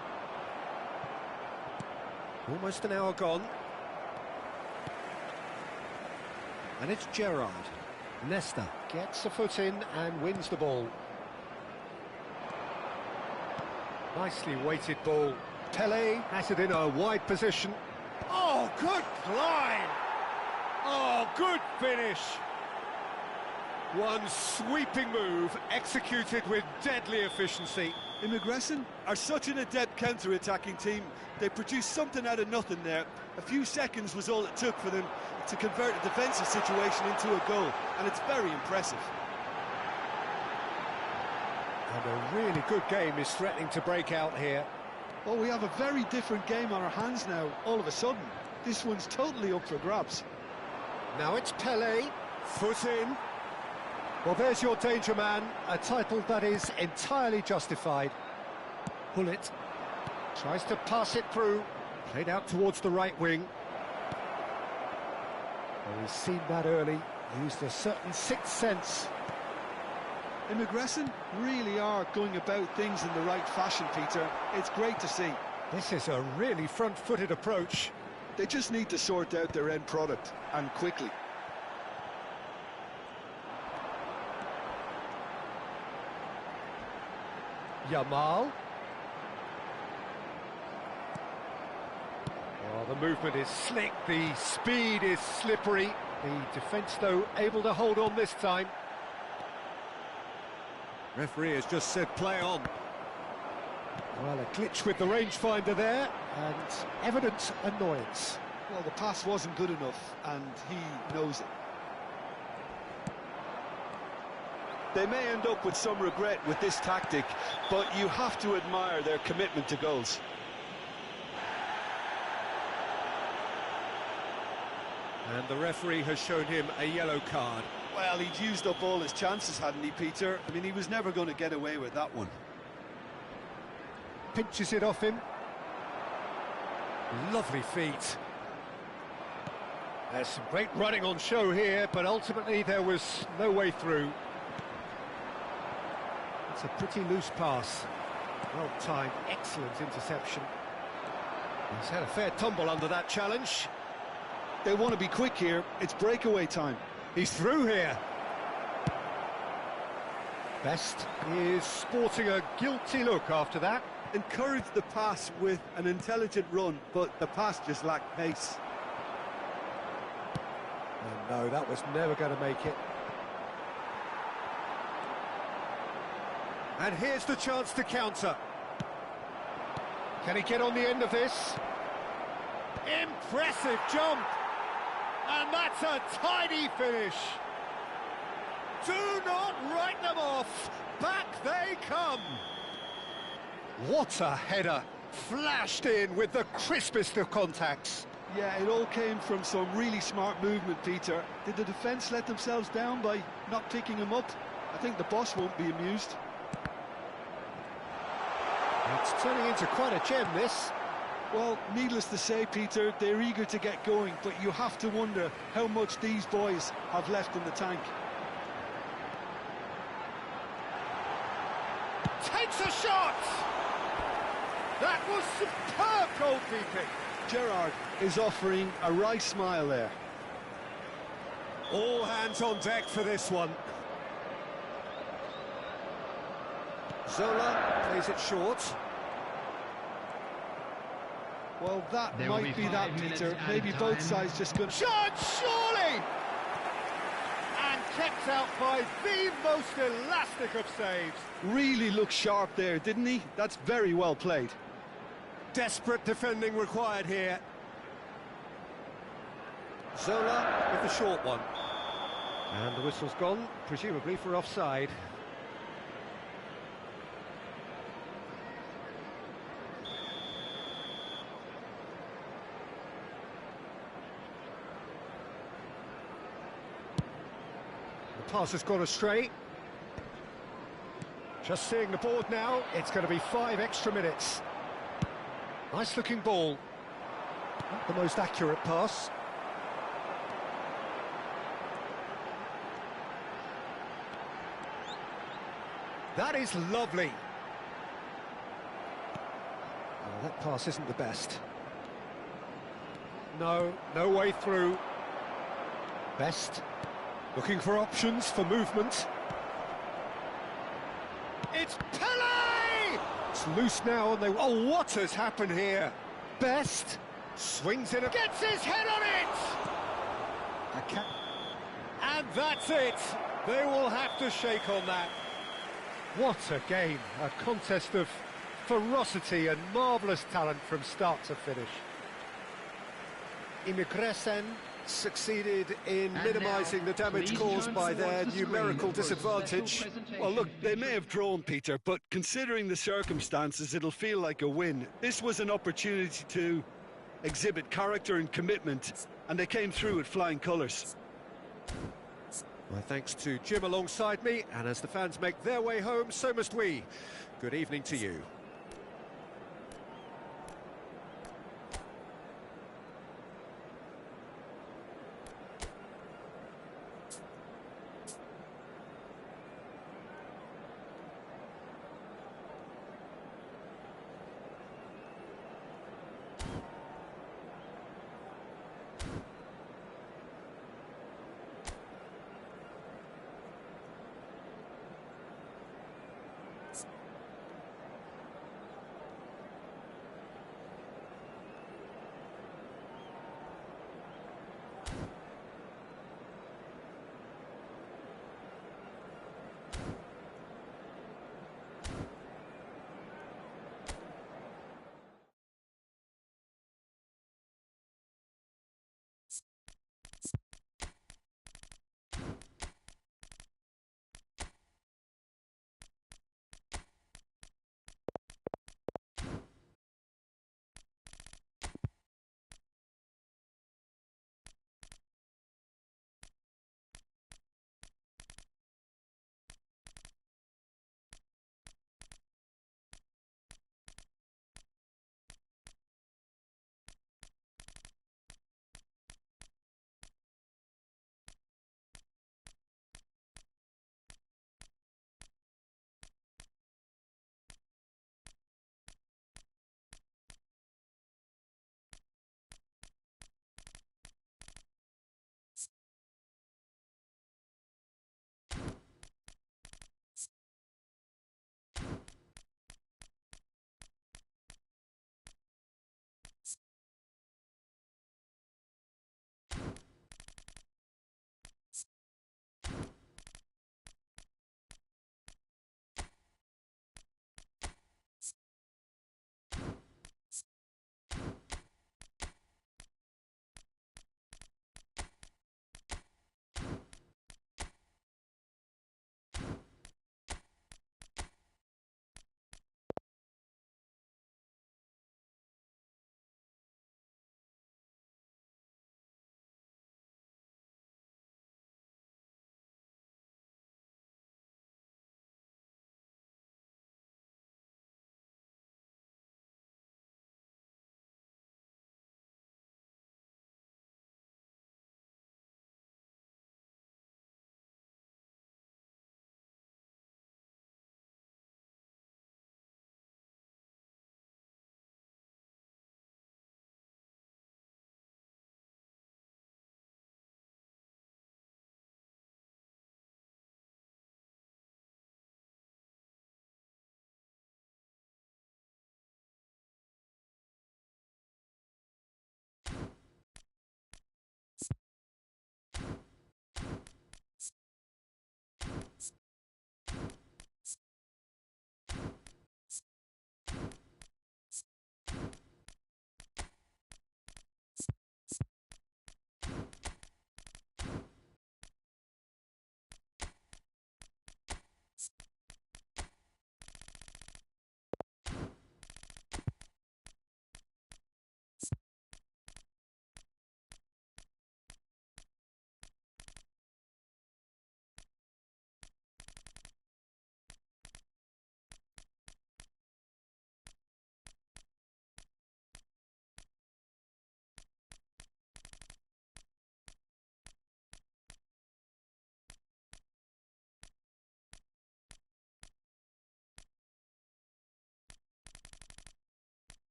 Almost an hour gone. And it's Gerrard. Nesta gets a foot in and wins the ball. Nicely weighted ball. Pele has it in a wide position. Oh, good glide! Oh, good finish! One sweeping move, executed with deadly efficiency. Immigresen are such an adept counter-attacking team. They produced something out of nothing there. A few seconds was all it took for them to convert a defensive situation into a goal, and it's very impressive. And a really good game is threatening to break out here. Well, we have a very different game on our hands now, all of a sudden. This one's totally up for grabs. Now it's Pele, foot in. Well, there's your danger man, a title that is entirely justified. Hullet tries to pass it through, played out towards the right wing. Well, he's seen that early, used a certain sixth sense. Immigresen really are going about things in the right fashion, Peter. It's great to see. This is a really front-footed approach. They just need to sort out their end product, and quickly. Yamal. Oh, the movement is slick, the speed is slippery. The defence, though, able to hold on this time. Referee has just said play on. Well, a glitch with the rangefinder there, and evident annoyance. Well, the pass wasn't good enough, and he knows it. They may end up with some regret with this tactic, but you have to admire their commitment to goals. And the referee has shown him a yellow card. Well, he'd used up all his chances, hadn't he, Peter? I mean, he was never going to get away with that one. Pinches it off him. Lovely feet. There's some great running on show here, but ultimately there was no way through. It's a pretty loose pass. Well timed, excellent interception. He's had a fair tumble under that challenge. They want to be quick here. It's breakaway time. He's through here. Best is sporting a guilty look after that. Encouraged the pass with an intelligent run, but the pass just lacked pace. And no, that was never going to make it. And here's the chance to counter. Can he get on the end of this? Impressive jump! And that's a tidy finish. Do not write them off. Back they come. What a header. Flashed in with the crispest of contacts. Yeah, it all came from some really smart movement, Peter. Did the defence let themselves down by not picking him up? I think the boss won't be amused. It's turning into quite a gem, this. Well, needless to say, Peter, they're eager to get going, but you have to wonder how much these boys have left in the tank. Takes a shot! That was superb goalkeeping. Gerrard is offering a wry smile there. All hands on deck for this one. Zola plays it short. Well, that There might be that, Peter. Maybe both sides just going to... Shot, surely! And kept out by the most elastic of saves. Really looked sharp there, didn't he? That's very well played. Desperate defending required here. Zola with the short one. And the whistle's gone, presumably for offside. pass has gone astray. Just seeing the board now, it's going to be 5 extra minutes. Nice looking ball. Not the most accurate pass. That is lovely. Oh, that pass isn't the best. No way through. Best. Looking for options for movement. It's Pele! It's loose now and they... Oh, what has happened here? Best. Swings in, gets his head on it! And that's it! They will have to shake on that. What a game. A contest of ferocity and marvellous talent from start to finish. Imigresen succeeded in minimising the damage caused by their numerical disadvantage. Well, look, they may have drawn, Peter, but considering the circumstances, it'll feel like a win. This was an opportunity to exhibit character and commitment, and they came through with flying colours. My thanks to Jim alongside me, and as the fans make their way home, so must we. Good evening to you.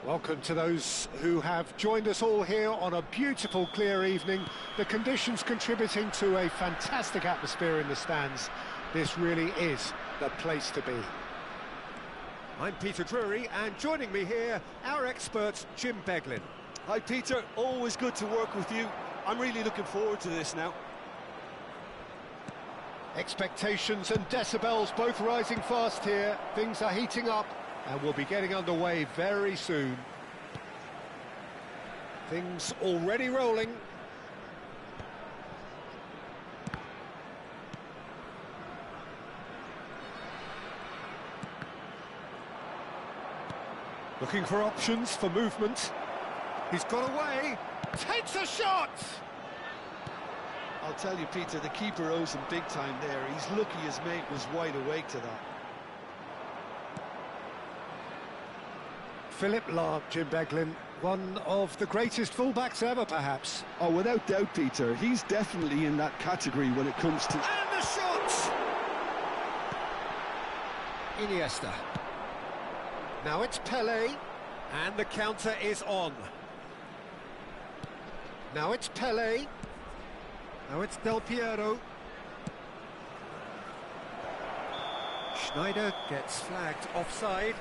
Welcome to those who have joined us all here on a beautiful, clear evening. The conditions contributing to a fantastic atmosphere in the stands. This really is the place to be. I'm Peter Drury, and joining me here, our expert, Jim Beglin. Hi, Peter. Always good to work with you. I'm really looking forward to this now. Expectations and decibels both rising fast here. Things are heating up, and we'll be getting underway very soon. Things already rolling. Looking for options for movement. He's got away. Takes a shot! I'll tell you, Peter, the keeper owes him big time there. He's lucky his mate was wide awake to that. Philip Lahm, Jim Beglin, one of the greatest fullbacks ever, perhaps. Oh, without doubt, Peter. He's definitely in that category when it comes to... And the shot! Iniesta. Now it's Pele, and the counter is on. Now it's Pele. Now it's Del Piero. Schneider gets flagged offside.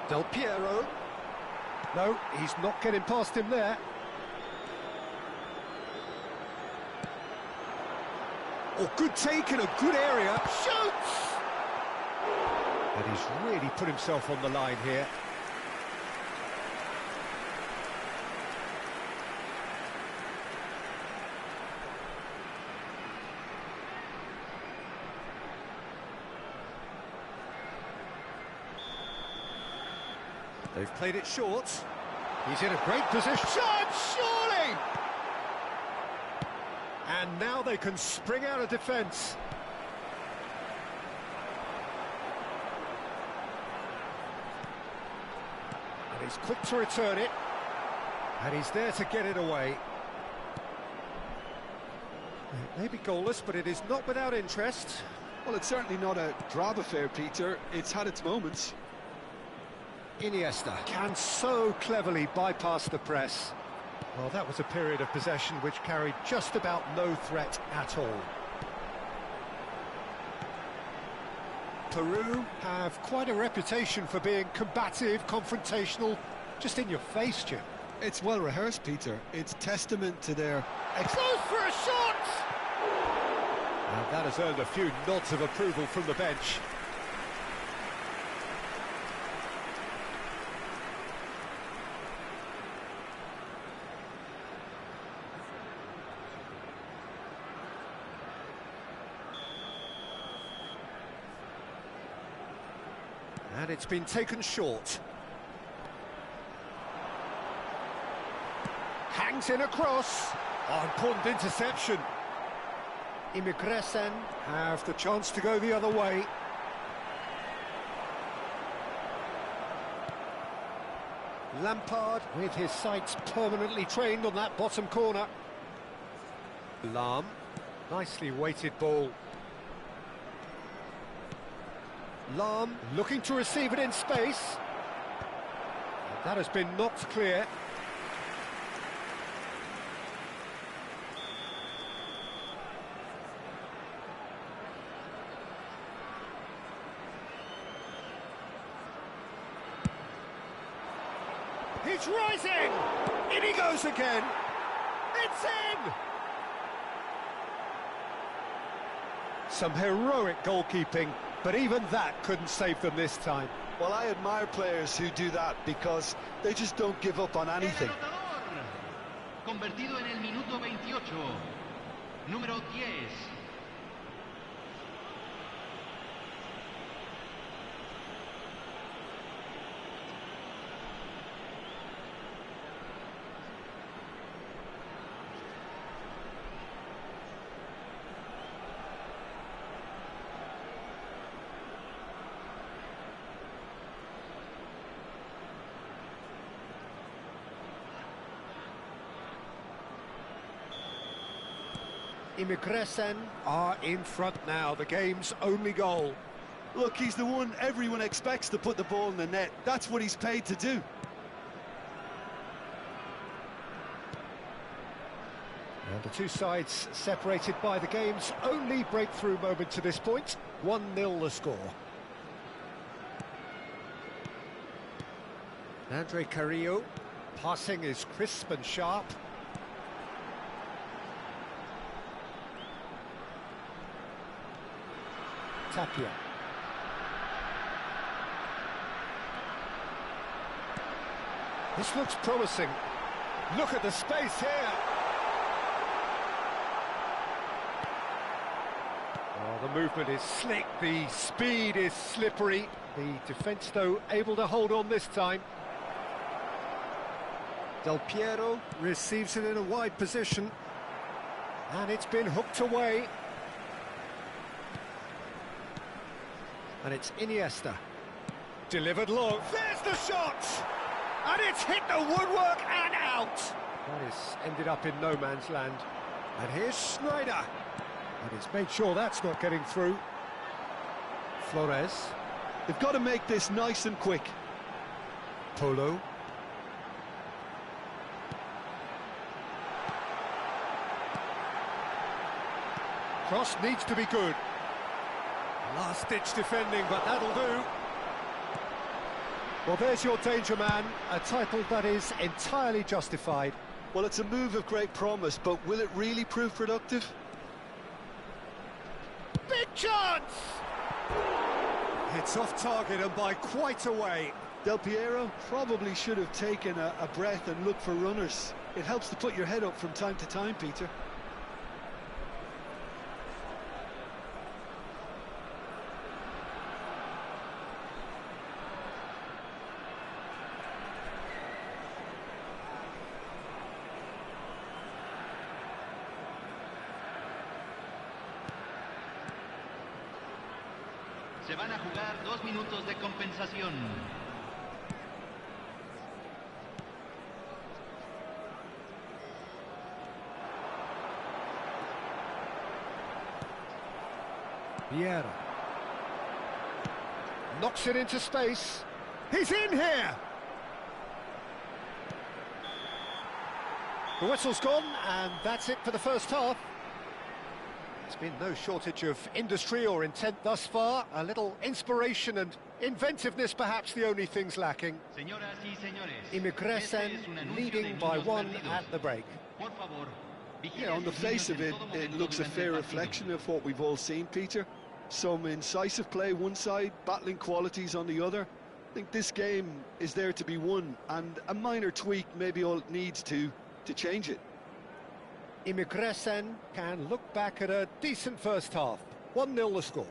Del Piero. No, he's not getting past him there. Oh, good take in a good area. Shoots! And he's really put himself on the line here. They've played it short. He's in a great position. Shot, surely! And now they can spring out of defence. And he's quick to return it. And he's there to get it away. It may be goalless, but it is not without interest. Well, it's certainly not a drab affair, Peter. It's had its moments. Iniesta can so cleverly bypass the press. Well, that was a period of possession which carried just about no threat at all. Peru have quite a reputation for being combative, confrontational, just in your face, Jim. It's well rehearsed, Peter. It's testament to their... Close for a shot! And that has earned a few nods of approval from the bench. And it's been taken short. Hangs in a cross. Oh, important interception. Imigresen have the chance to go the other way. Lampard with his sights permanently trained on that bottom corner. Lahm, nicely weighted ball. Lahm looking to receive it in space. That has been knocked clear. He's rising! In he goes again! It's in! Some heroic goalkeeping, but even that couldn't save them this time. Well, I admire players who do that because they just don't give up on anything. Convertido en el minuto 28, número 10. Imigresen are in front now, the game's only goal. Look, he's the one everyone expects to put the ball in the net. That's what he's paid to do. And the two sides separated by the game's only breakthrough moment to this point. 1-0 the score. Andre Carrillo, passing is crisp and sharp. Tapia. This looks promising. Look at the space here. Oh, the movement is slick, the speed is slippery. The defence, though, able to hold on this time. Del Piero receives it in a wide position. And it's been hooked away. And it's Iniesta. Delivered low. There's the shot! And it's hit the woodwork and out! That is ended up in no man's land. And here's Schneider. And it's made sure that's not getting through. Flores. They've got to make this nice and quick. Polo. Cross needs to be good. Last-ditch defending, but that'll do. Well, there's your danger man, a title that is entirely justified. Well, it's a move of great promise, but will it really prove productive? Big chance! It's off target and by quite a way. Del Piero probably should have taken a breath and looked for runners. It helps to put your head up from time to time, Peter. Se van a jugar 2 minutos de compensación. Vieira. Knocks it into space. He's in here! The whistle's gone, and that's it for the first half. There's been no shortage of industry or intent thus far. A little inspiration and inventiveness, perhaps the only things lacking. Imigresen leading by 1 at the break. Yeah, on the face of it, it looks a fair reflection of what we've all seen, Peter. Some incisive play one side, battling qualities on the other. I think this game is there to be won, and a minor tweak maybe all it needs to change it. Imigresen can look back at a decent first half. 1-0 the score.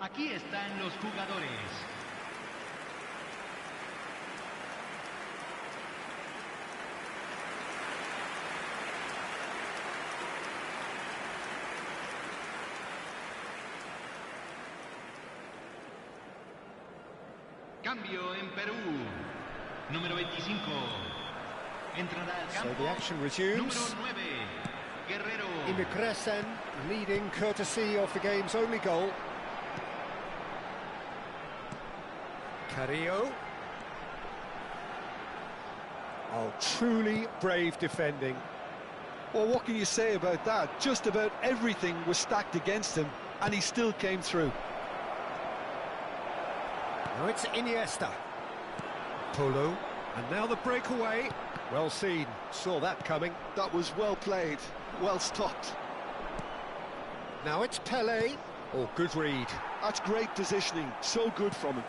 Aquí están los jugadores. Cambio en Perú. Número 25. Entrará al campo. So the action resumes. Número 9. Guerrero. Imigresen leading courtesy of the game's only goal. Carrillo. Oh, truly brave defending. Well, what can you say about that? Just about everything was stacked against him, and he still came through. Now it's Iniesta. Polo. And now the breakaway. Well seen. Saw that coming. That was well played, well stopped. Now it's Pele. Oh, good read. That's great positioning. So good from him.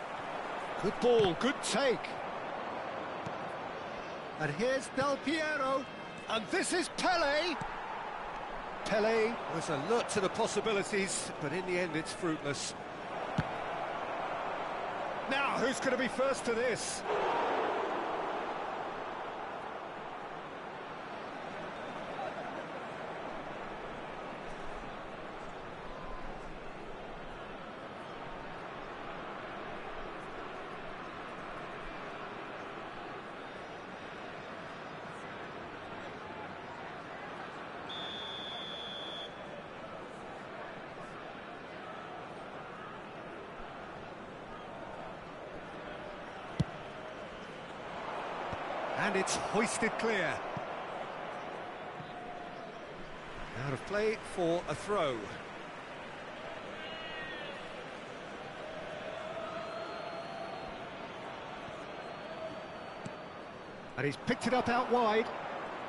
Good ball, good take. And here's Del Piero. And this is Pele. Pele was alert to the possibilities, but in the end it's fruitless. Now, who's going to be first to this? And it's hoisted clear. Out of play for a throw. And he's picked it up out wide.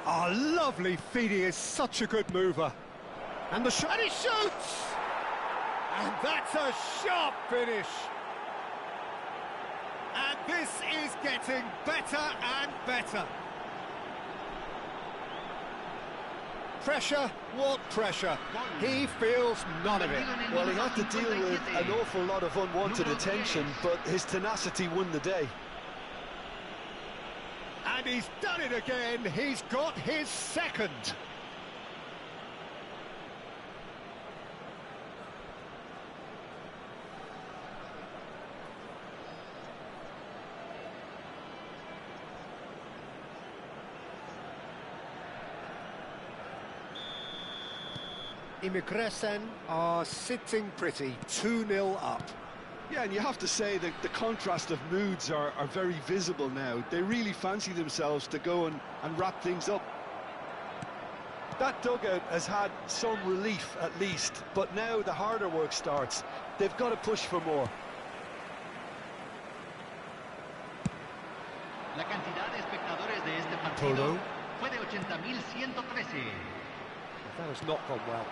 Oh, lovely feed, he is such a good mover. And the shot, and he shoots! And that's a sharp finish. And this is getting better and better. Pressure, what pressure? He feels none of it. Well, he had to deal with an awful lot of unwanted attention, but his tenacity won the day. And he's done it again. He's got his second. Imigresen are sitting pretty, 2-0 up. Yeah, and you have to say that the contrast of moods are very visible now. They really fancy themselves to go and wrap things up. That dugout has had some relief at least, but now the harder work starts. They've got to push for more. La cantidad de espectadores de este partido fue de 80.113. That has not gone well.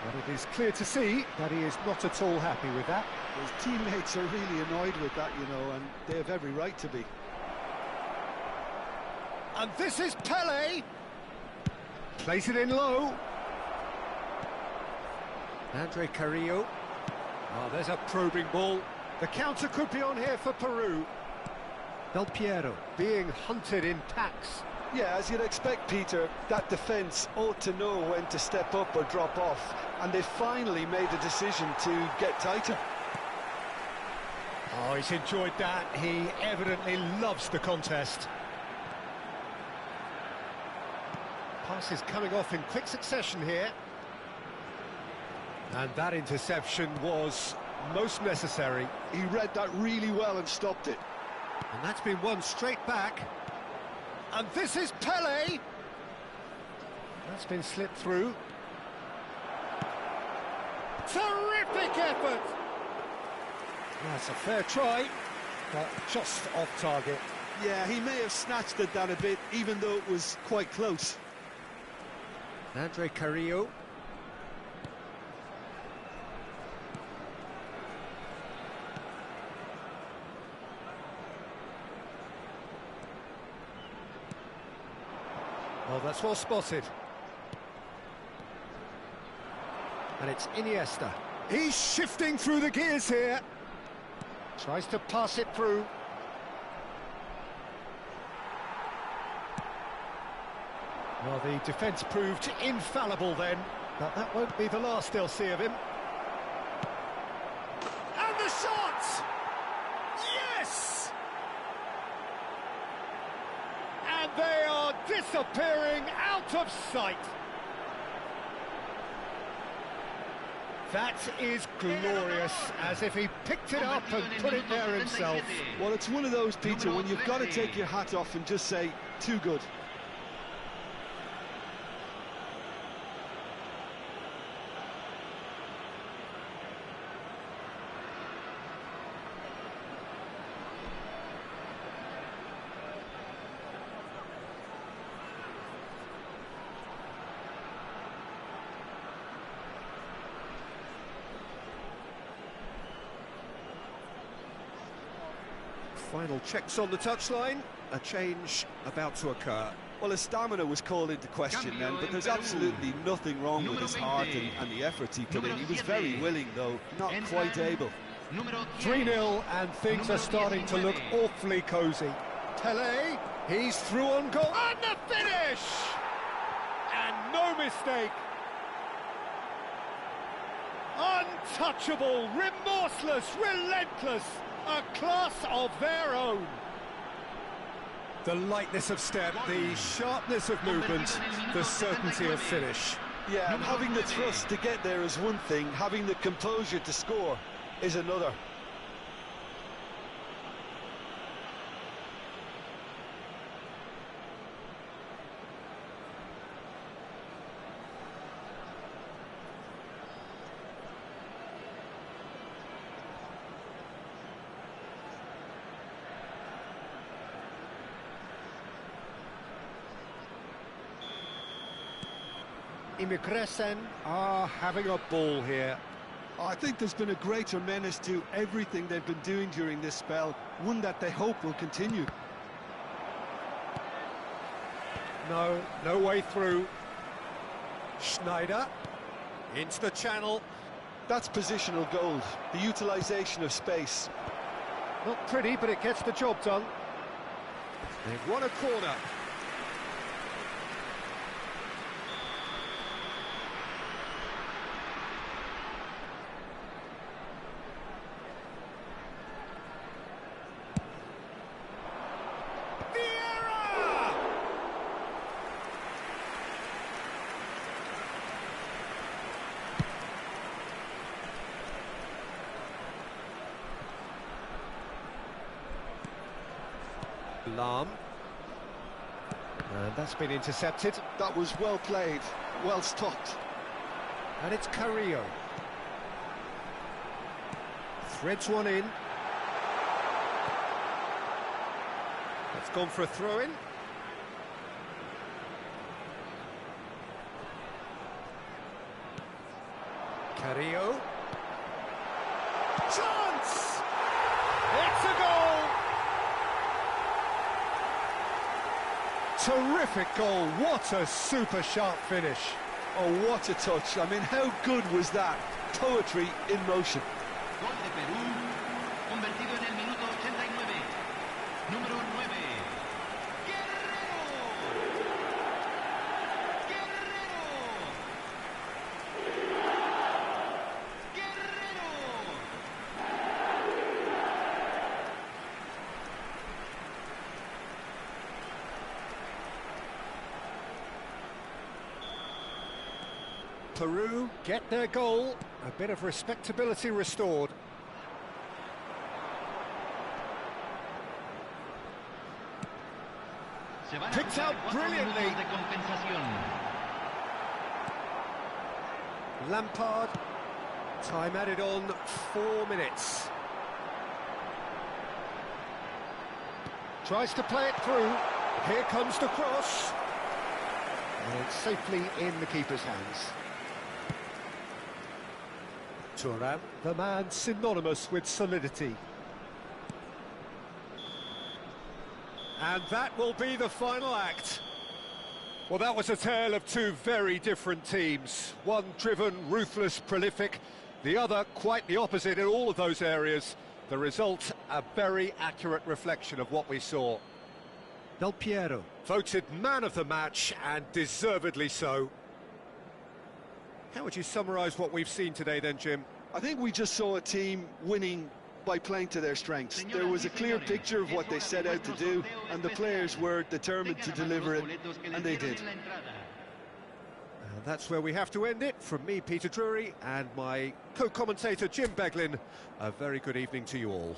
But it is clear to see that he is not at all happy with that. His teammates are really annoyed with that, you know, and they have every right to be. And this is Pele. Plays it in low. Andre Carrillo. Oh, there's a probing ball. The counter could be on here for Peru. Del Piero being hunted in packs. Yeah, as you'd expect, Peter, that defence ought to know when to step up or drop off, and they finally made a decision to get tighter. Oh, he's enjoyed that. He evidently loves the contest. Passes coming off in quick succession here. And that interception was most necessary. He read that really well and stopped it. And that's been won straight back. And this is Pele. That's been slipped through. Terrific effort! That's a fair try, but just off target. Yeah, he may have snatched at that a bit, even though it was quite close. Andre Carrillo. Oh, that's well spotted. And it's Iniesta. He's shifting through the gears here. Tries to pass it through. Well, the defence proved infallible then, but that won't be the last they'll see of him. And the shot! Yes! And they are disappearing out of sight. That is glorious, as if he picked it up and put it there himself. Well, it's one of those, Peter, when you've got to take your hat off and just say, too good. Final checks on the touchline, a change about to occur. Well, his stamina was called into question then, but there's absolutely nothing wrong with his heart and the efforts he put in. He was very willing, though, not quite able. 3-0, and things are starting to look awfully cosy. Pele, he's through on goal, and the finish! And no mistake. Untouchable, remorseless, relentless. A class of their own. The lightness of step, the sharpness of movement, the certainty of finish. Yeah, and having the thrust to get there is one thing, having the composure to score is another. Immigresen are having a ball here. I think there's been a greater menace to everything they've been doing during this spell, one that they hope will continue. No way through. Schneider into the channel. That's positional gold, the utilisation of space. Not pretty, but it gets the job done. They've won a corner. Lam. And that's been intercepted. That was well played, well stopped. And it's Carrillo. Threads one in. It's gone for a throw-in. Carrillo. Chance! It's a goal! Terrific goal, what a super sharp finish. Oh, what a touch. I mean, how good was that? Poetry in motion. Gol de Perú, convertido en el minuto 89. Número 9. Peru get their goal, a bit of respectability restored. Picked out brilliantly. Lampard, time added on 4 minutes. Tries to play it through, here comes the cross. And it's safely in the keeper's hands. Thuram, the man synonymous with solidity. And that will be the final act. Well, that was a tale of two very different teams. One driven, ruthless, prolific. The other, quite the opposite in all of those areas. The result, a very accurate reflection of what we saw. Del Piero. Voted man of the match, and deservedly so. How would you summarise what we've seen today then, Jim? I think we just saw a team winning by playing to their strengths. There was a clear picture of what they set out to do, and the players were determined to deliver it, and they did. And that's where we have to end it. From me, Peter Drury, and my co-commentator, Jim Beglin, a very good evening to you all.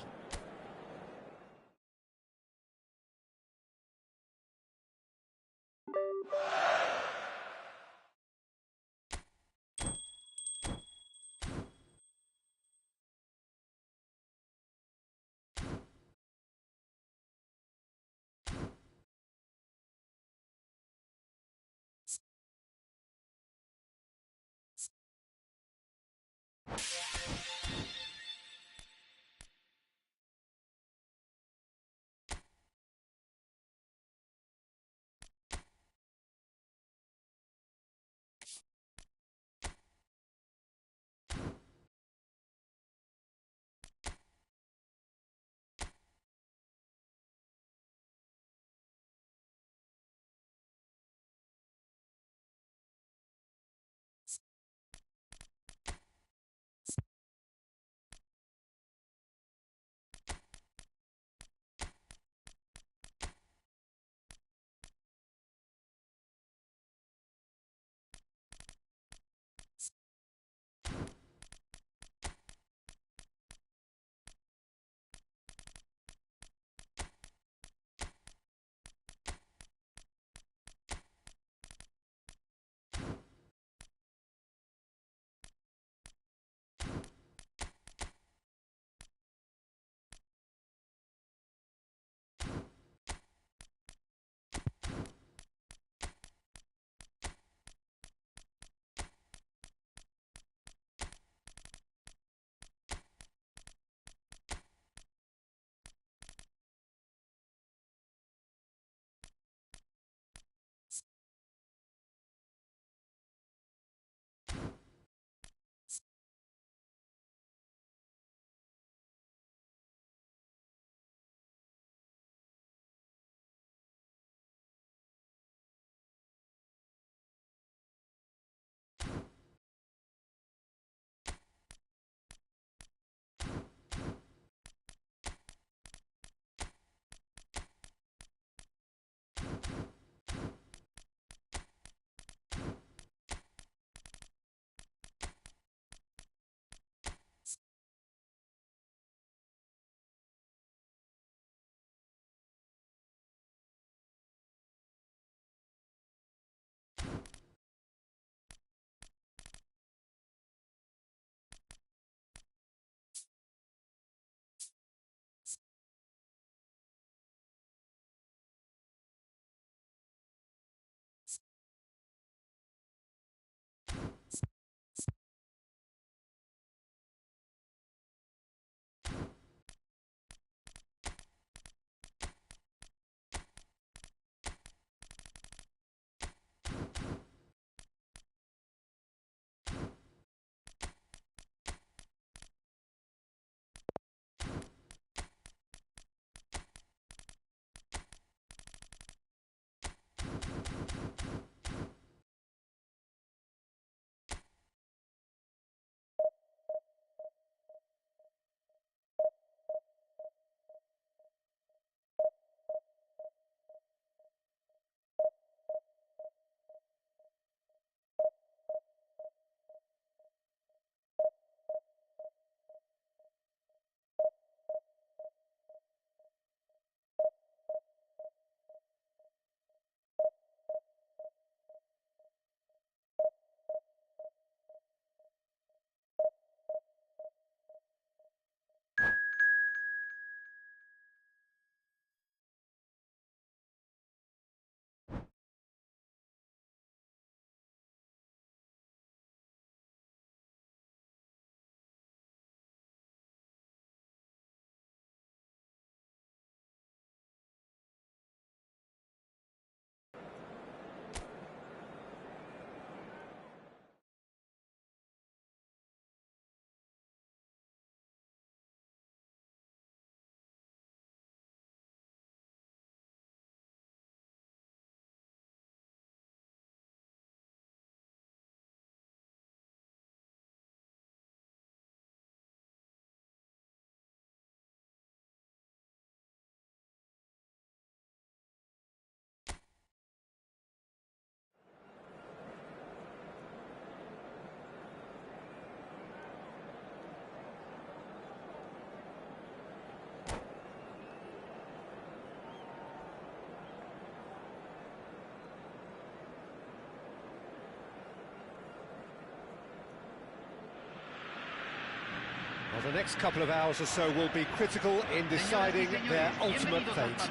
Well, the next couple of hours or so will be critical in deciding their ultimate fate.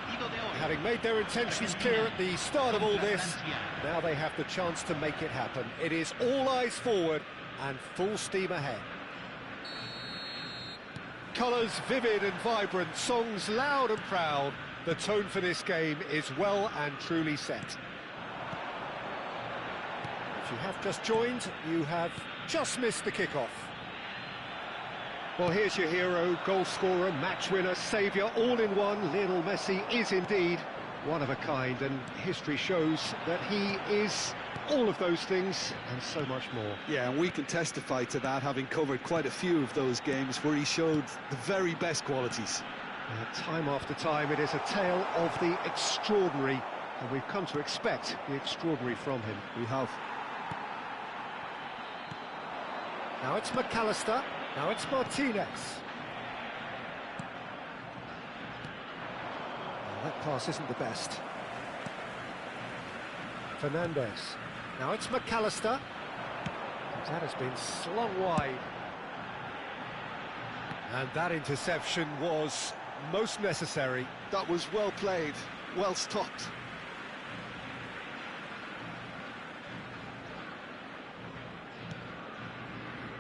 Having made their intentions clear at the start of all this, now they have the chance to make it happen. It is all eyes forward and full steam ahead. Colours vivid and vibrant, songs loud and proud. The tone for this game is well and truly set. If you have just joined, you have just missed the kickoff. Well, here's your hero, goal scorer, match winner, saviour, all in one. Lionel Messi is indeed one of a kind, and history shows that he is all of those things and so much more. Yeah, and we can testify to that, having covered quite a few of those games where he showed the very best qualities. Time after time, it is a tale of the extraordinary, and we've come to expect the extraordinary from him. We have. Now it's McAllister. Now it's Martinez. Well, that pass isn't the best. Fernandez. Now it's McAllister. That has been slung wide. And that interception was most necessary. That was well played, well stopped.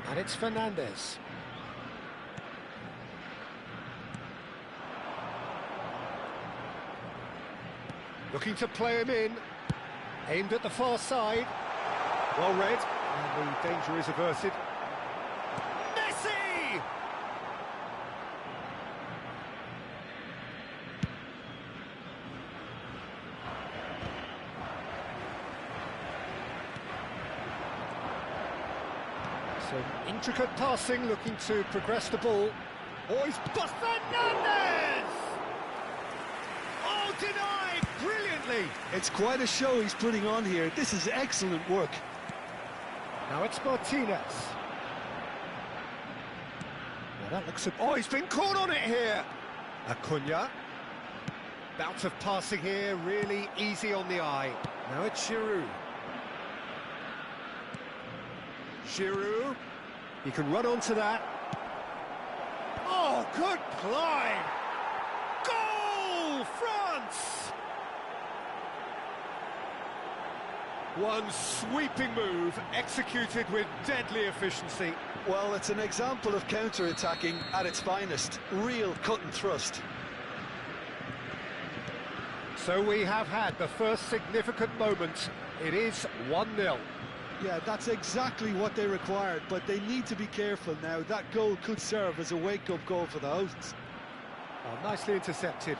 And it's Fernandez. Looking to play him in. Aimed at the far side. Well read. And the danger is averted. Messi! Some intricate passing, looking to progress the ball. Oh, he's bust Fernandez! Oh, denied brilliantly! It's quite a show he's putting on here. This is excellent work. Now it's Martinez. Now that looks... Oh, he's been caught on it here! Acuna. Bout of passing here, really easy on the eye. Now it's Giroud. Giroud. He can run onto that. Oh, good climb! Goal, France! One sweeping move, executed with deadly efficiency. Well, it's an example of counter-attacking at its finest. Real cut and thrust. So we have had the first significant moment. It is 1-0. Yeah, that's exactly what they required, but they need to be careful now. That goal could serve as a wake-up goal for the hosts. Oh, nicely intercepted.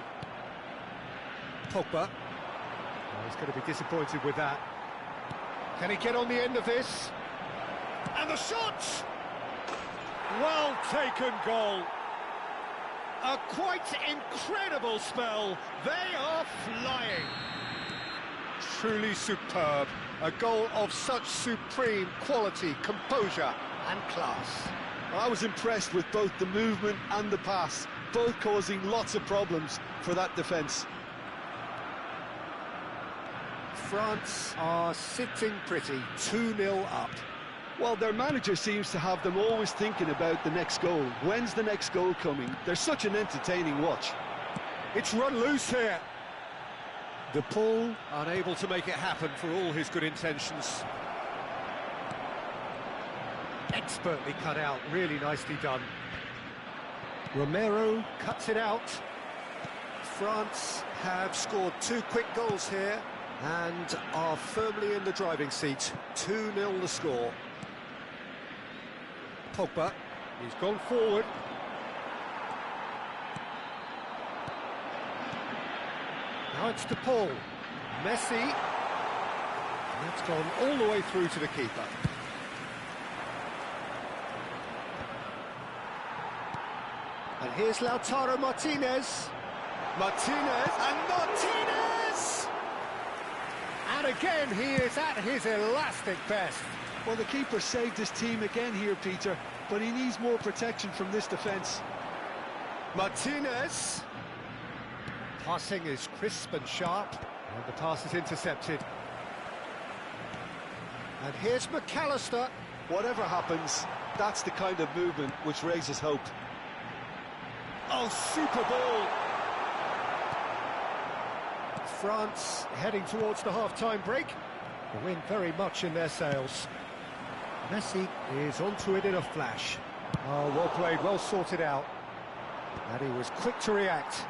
Pogba. Oh, he's going to be disappointed with that. Can he get on the end of this? And the shot! Well taken goal. A quite incredible spell. They are flying. Truly superb. A goal of such supreme quality, composure and class. I was impressed with both the movement and the pass, both causing lots of problems for that defence. France are sitting pretty, 2-0 up. Well, their manager seems to have them always thinking about the next goal. When's the next goal coming? They're such an entertaining watch. It's run loose here. De Paul unable to make it happen for all his good intentions. Expertly cut out, really nicely done. Romero cuts it out. France have scored 2 quick goals here and are firmly in the driving seat. 2-0 the score. Pogba, he's gone forward. Now it's De Paul. Messi. And that's gone all the way through to the keeper. And here's Lautaro Martinez. Martinez and Martinez! And again, he is at his elastic best. Well, the keeper saved his team again here, Peter, but he needs more protection from this defence. Martinez. Passing is crisp and sharp, and the pass is intercepted. And here's McAllister. Whatever happens, that's the kind of movement which raises hope. Oh, super ball! France heading towards the half-time break. The wind very much in their sails. Messi is onto it in a flash. Oh, well played, well sorted out. And he was quick to react.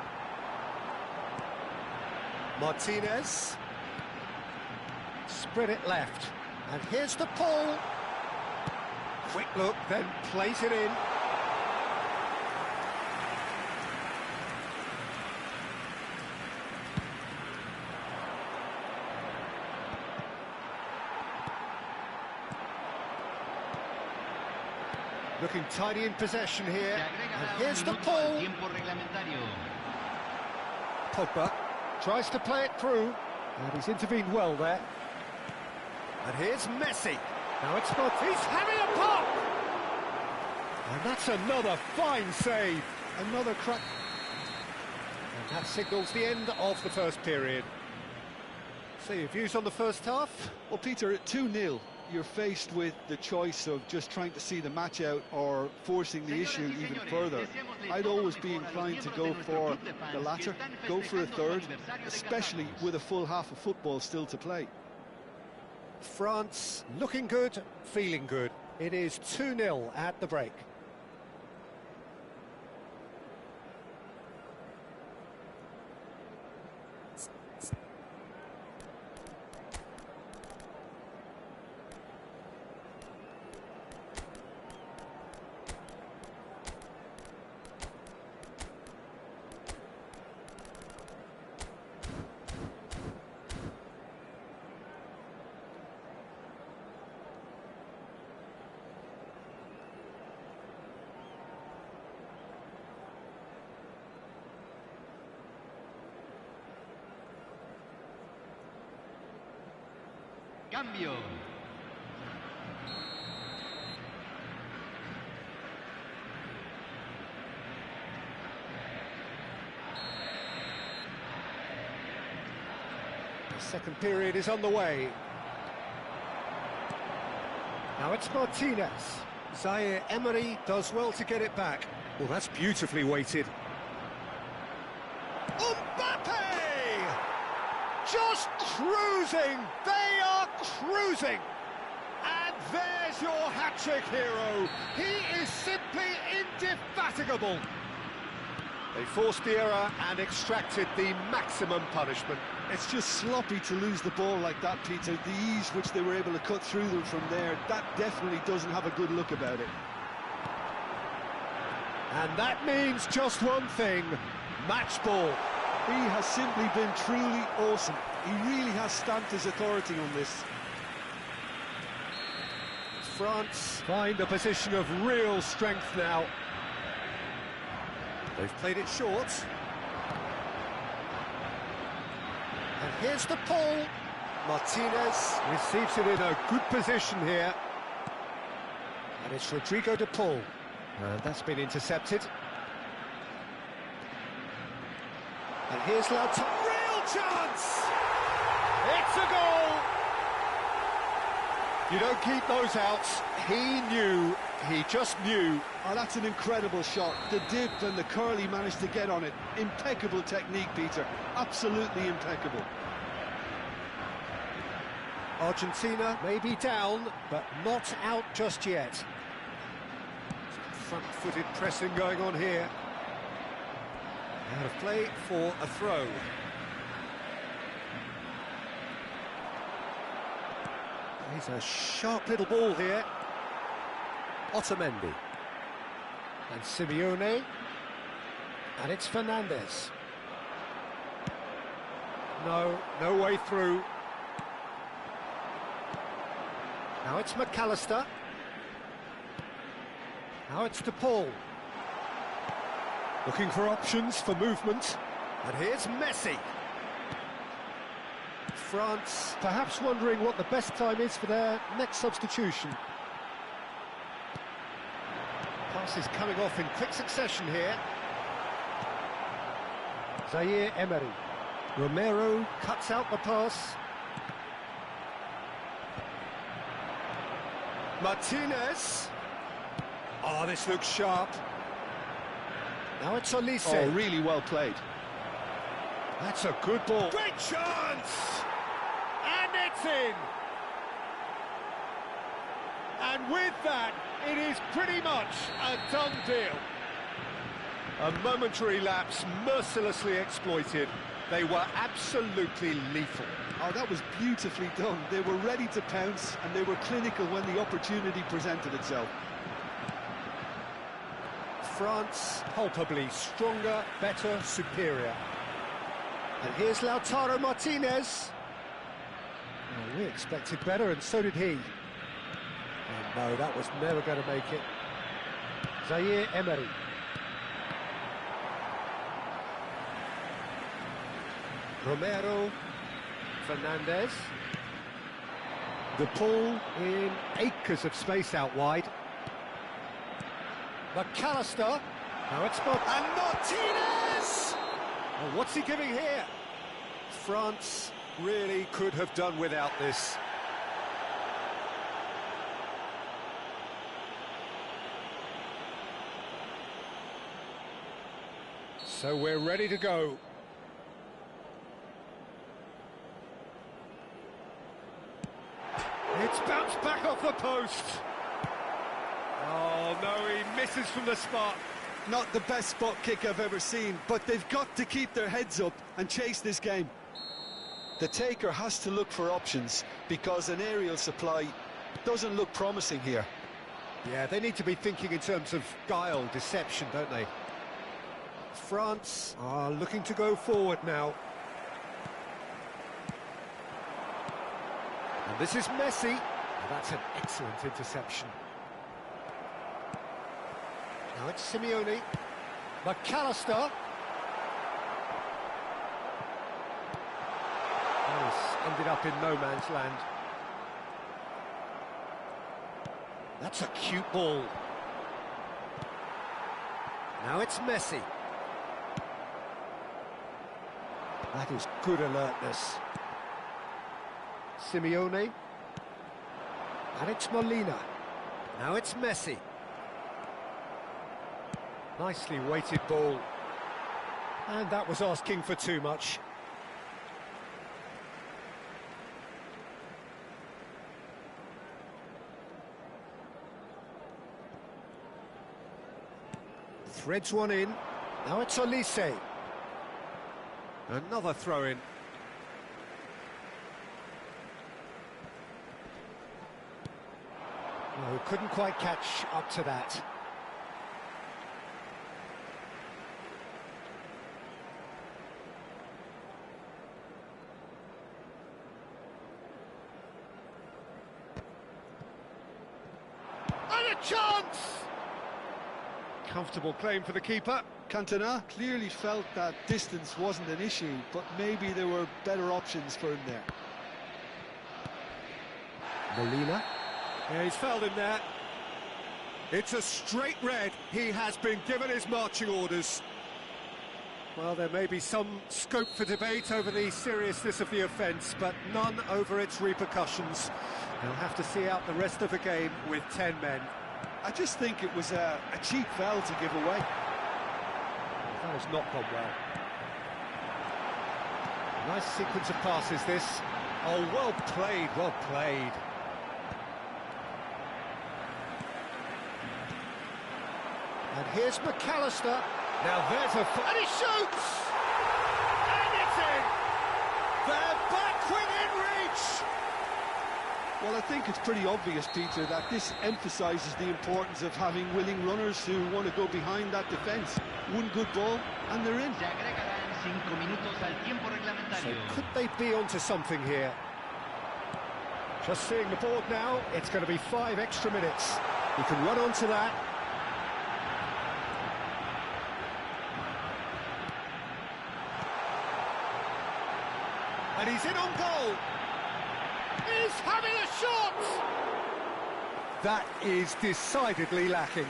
Martinez. Spread it left. And here's the pull. Quick look, then plays it in. Looking tidy in possession here, and here's the pull. Pogba tries to play it through, and he's intervened well there. And here's Messi. Now it's not, he's having a pop! And that's another fine save. Another crack. And that signals the end of the first period. So your views on the first half? Well, Peter, at 2-0, you're faced with the choice of just trying to see the match out or forcing the issue even further. I'd always be inclined to go for the latter, go for a third, especially with a full half of football still to play. France looking good, feeling good. It is 2-0 at the break. Cambio. The second period is on the way. Now it's Martinez. Zaire Emery does well to get it back. Well, that's beautifully weighted. Mbappe! Just cruising! They are cruising! And there's your hat-trick hero. He is simply indefatigable. They forced the error and extracted the maximum punishment. It's just sloppy to lose the ball like that, Peter. The ease which they were able to cut through them from there, that definitely doesn't have a good look about it. And that means just one thing, match ball. He has simply been truly awesome. He really has stamped his authority on this. France find a position of real strength now. They've played it short. And here's the pull. Martinez receives it in a good position here. And it's Rodrigo de Paul. And that's been intercepted. And here's Lautaro. Real chance! It's a goal! You don't keep those outs. He knew, he just knew. Oh, that's an incredible shot. The dip and the curl he managed to get on it. Impeccable technique, Peter. Absolutely impeccable. Argentina may be down, but not out just yet. Front-footed pressing going on here. Out of play for a throw. He's a sharp little ball here. Otamendi. And Simeone. And it's Fernandez. No way through. Now it's McAllister. Now it's De Paul. Looking for options for movement. And here's Messi. France perhaps wondering what the best time is for their next substitution. Pass is coming off in quick succession here. Zaire Emery. Romero cuts out the pass. Martinez. Oh, this looks sharp. Now it's Olise. Oh, really well played. That's a good ball. Great chance! And it's in! And with that, it is pretty much a done deal. A momentary lapse mercilessly exploited. They were absolutely lethal. Oh, that was beautifully done. They were ready to pounce, and they were clinical when the opportunity presented itself. France, palpably stronger, better, superior. And here's Lautaro Martinez. Oh, we expected better, and so did he. Oh, no, that was never going to make it. Zaire Emery. Romero. Fernandez. The pull in acres of space out wide. McAllister. Now it's and Martinez! Oh, what's he giving here? France really could have done without this. So we're ready to go. It's bounced back off the post. Oh, no, he misses from the spot. Not the best spot kick I've ever seen, but they've got to keep their heads up and chase this game. The taker has to look for options because an aerial supply doesn't look promising here. Yeah, they need to be thinking in terms of guile, deception, don't they? France are looking to go forward now. And this is Messi. Oh, that's an excellent interception. Now it's Simeone. McAllister. That has ended up in no man's land. That's a cute ball. Now it's Messi. That is good alertness. Simeone. And it's Molina. Now it's Messi. Nicely weighted ball. And that was asking for too much. Threads one in. Now it's Olise. Another throw-in. No, couldn't quite catch up to that. And a chance! Comfortable claim for the keeper. Cantona clearly felt that distance wasn't an issue, but maybe there were better options for him there. Molina. Yeah, he's fouled him there. It's a straight red. He has been given his marching orders. Well, there may be some scope for debate over the seriousness of the offence, but none over its repercussions. He'll have to see out the rest of the game with 10 men. I just think it was a cheap foul to give away. That has not gone well. Nice sequence of passes, this. Oh, well played, well played. And here's McAllister. Now there's a... and he shoots! And it's in! They're back within reach! Well, I think it's pretty obvious, Peter, that this emphasises the importance of having willing runners who want to go behind that defence. One good ball, and they're in. So could they be onto something here? Just seeing the board now, it's going to be 5 extra minutes. He can run onto that. And he's in on goal. He's having a shot! That is decidedly lacking.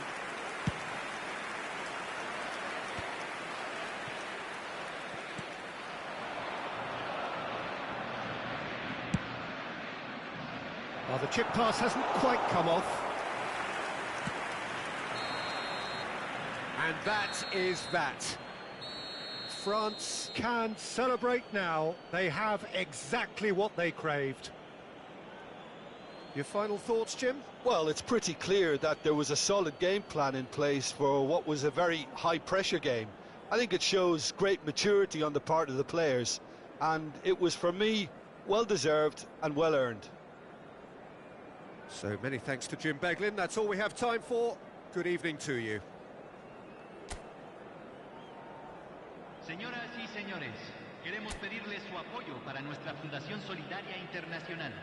Well, the chip pass hasn't quite come off. And that is that. France can celebrate now. They have exactly what they craved. Your final thoughts, Jim? Well, it's pretty clear that there was a solid game plan in place for what was a very high-pressure game. I think it shows great maturity on the part of the players, and it was, for me, well-deserved and well-earned. So many thanks to Jim Beglin. That's all we have time for. Good evening to you. Señoras y señores, queremos pedirles su apoyo para nuestra Fundación Solidaria Internacional.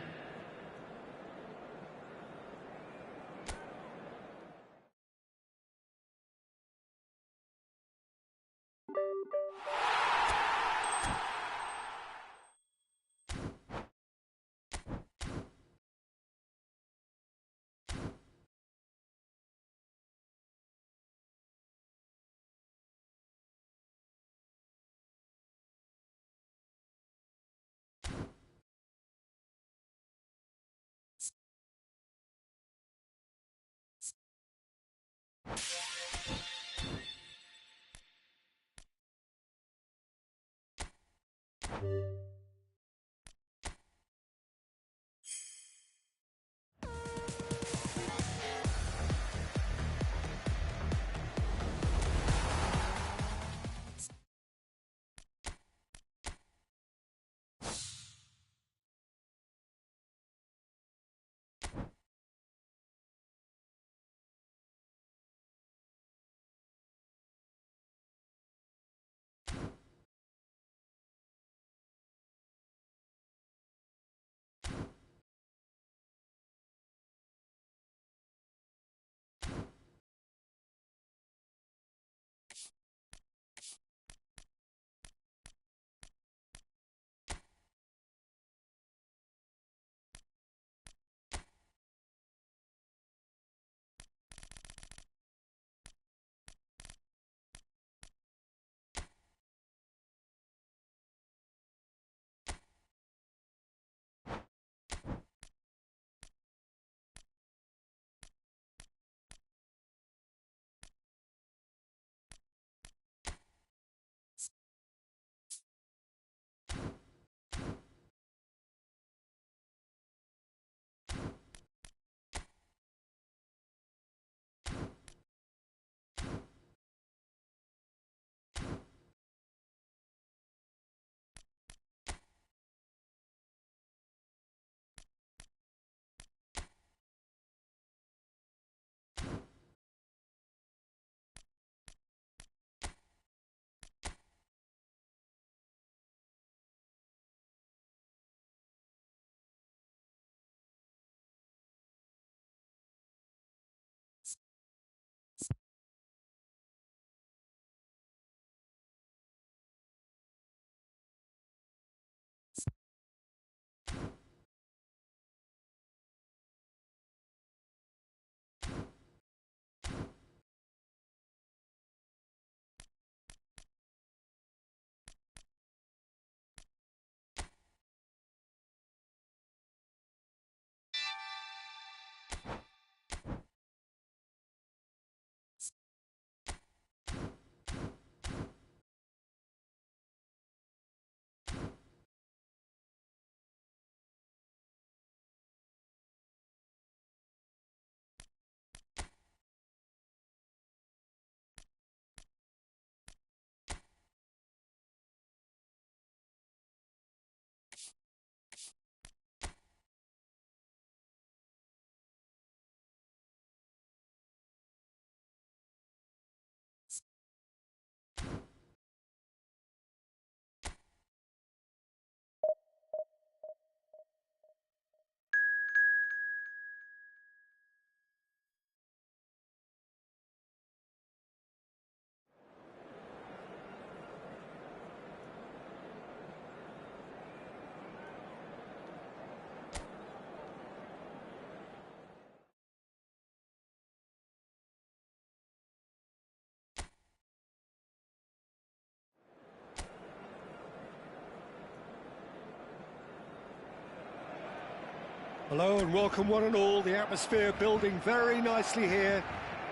Hello and welcome one and all. The atmosphere building very nicely here.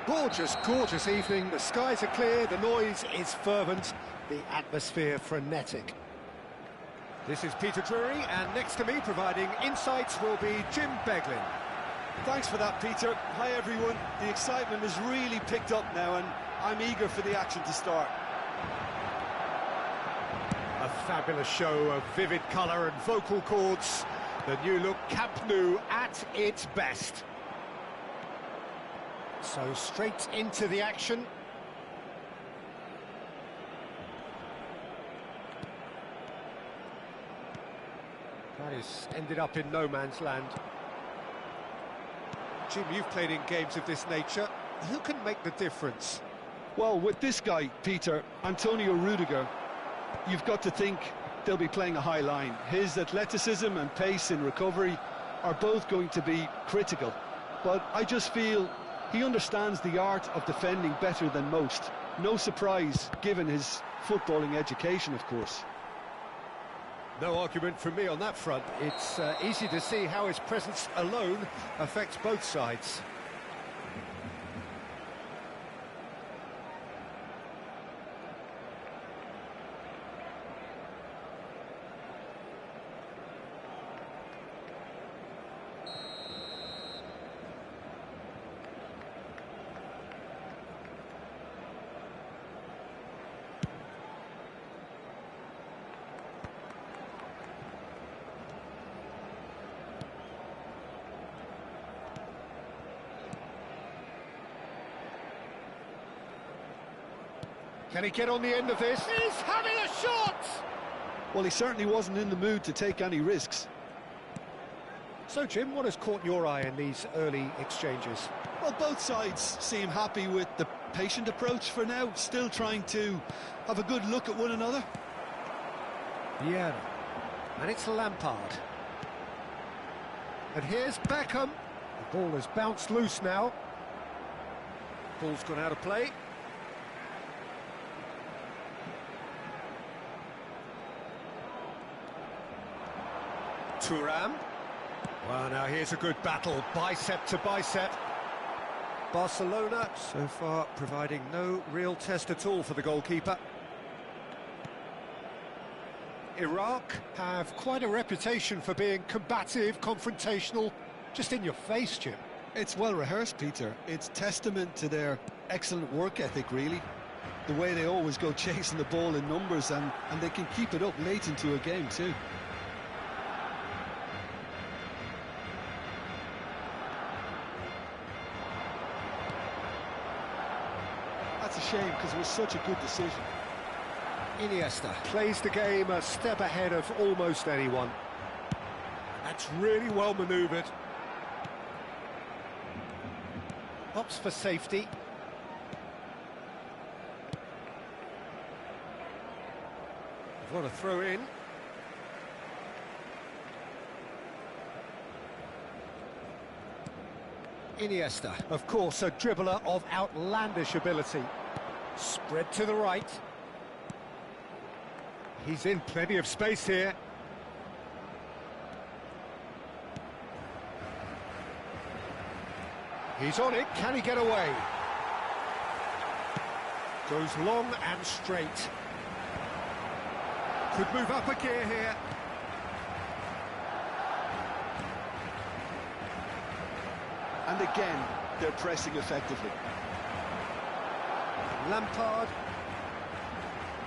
Gorgeous, gorgeous evening. The skies are clear, the noise is fervent, the atmosphere frenetic. This is Peter Drury, and next to me providing insights will be Jim Beglin. Thanks for that, Peter. Hi, everyone. The excitement has really picked up now, and I'm eager for the action to start. A fabulous show of vivid colour and vocal cords. The new look Camp Nou at its best. So straight into the action. That is ended up in no man's land. Jim, you've played in games of this nature. Who can make the difference? Well, with this guy, Peter, Antonio Rudiger, you've got to think they'll be playing a high line. His athleticism and pace in recovery are both going to be critical. But I just feel he understands the art of defending better than most. No surprise, given his footballing education, of course. No argument from me on that front. It's easy to see how his presence alone affects both sides. Can he get on the end of this? He's having a shot! Well, he certainly wasn't in the mood to take any risks. So, Jim, what has caught your eye in these early exchanges? Well, both sides seem happy with the patient approach for now, still trying to have a good look at one another. Vieira. And it's Lampard. And here's Beckham. The ball has bounced loose now. Ball's gone out of play. Thuram. Well, now here's a good battle, bicep to bicep. Barcelona so far providing no real test at all for the goalkeeper. Iraq have quite a reputation for being combative, confrontational, just in your face, Jim. It's well rehearsed, Peter. It's testament to their excellent work ethic, really. The way they always go chasing the ball in numbers, and they can keep it up late into a game too. That's a shame, because it was such a good decision. Iniesta plays the game a step ahead of almost anyone. That's really well manoeuvred. Opts for safety. What a throw in. Iniesta, of course, a dribbler of outlandish ability. Spread to the right. He's in plenty of space here. He's on it, can he get away? Goes long and straight. Could move up a gear here. And again, they're pressing effectively. Lampard.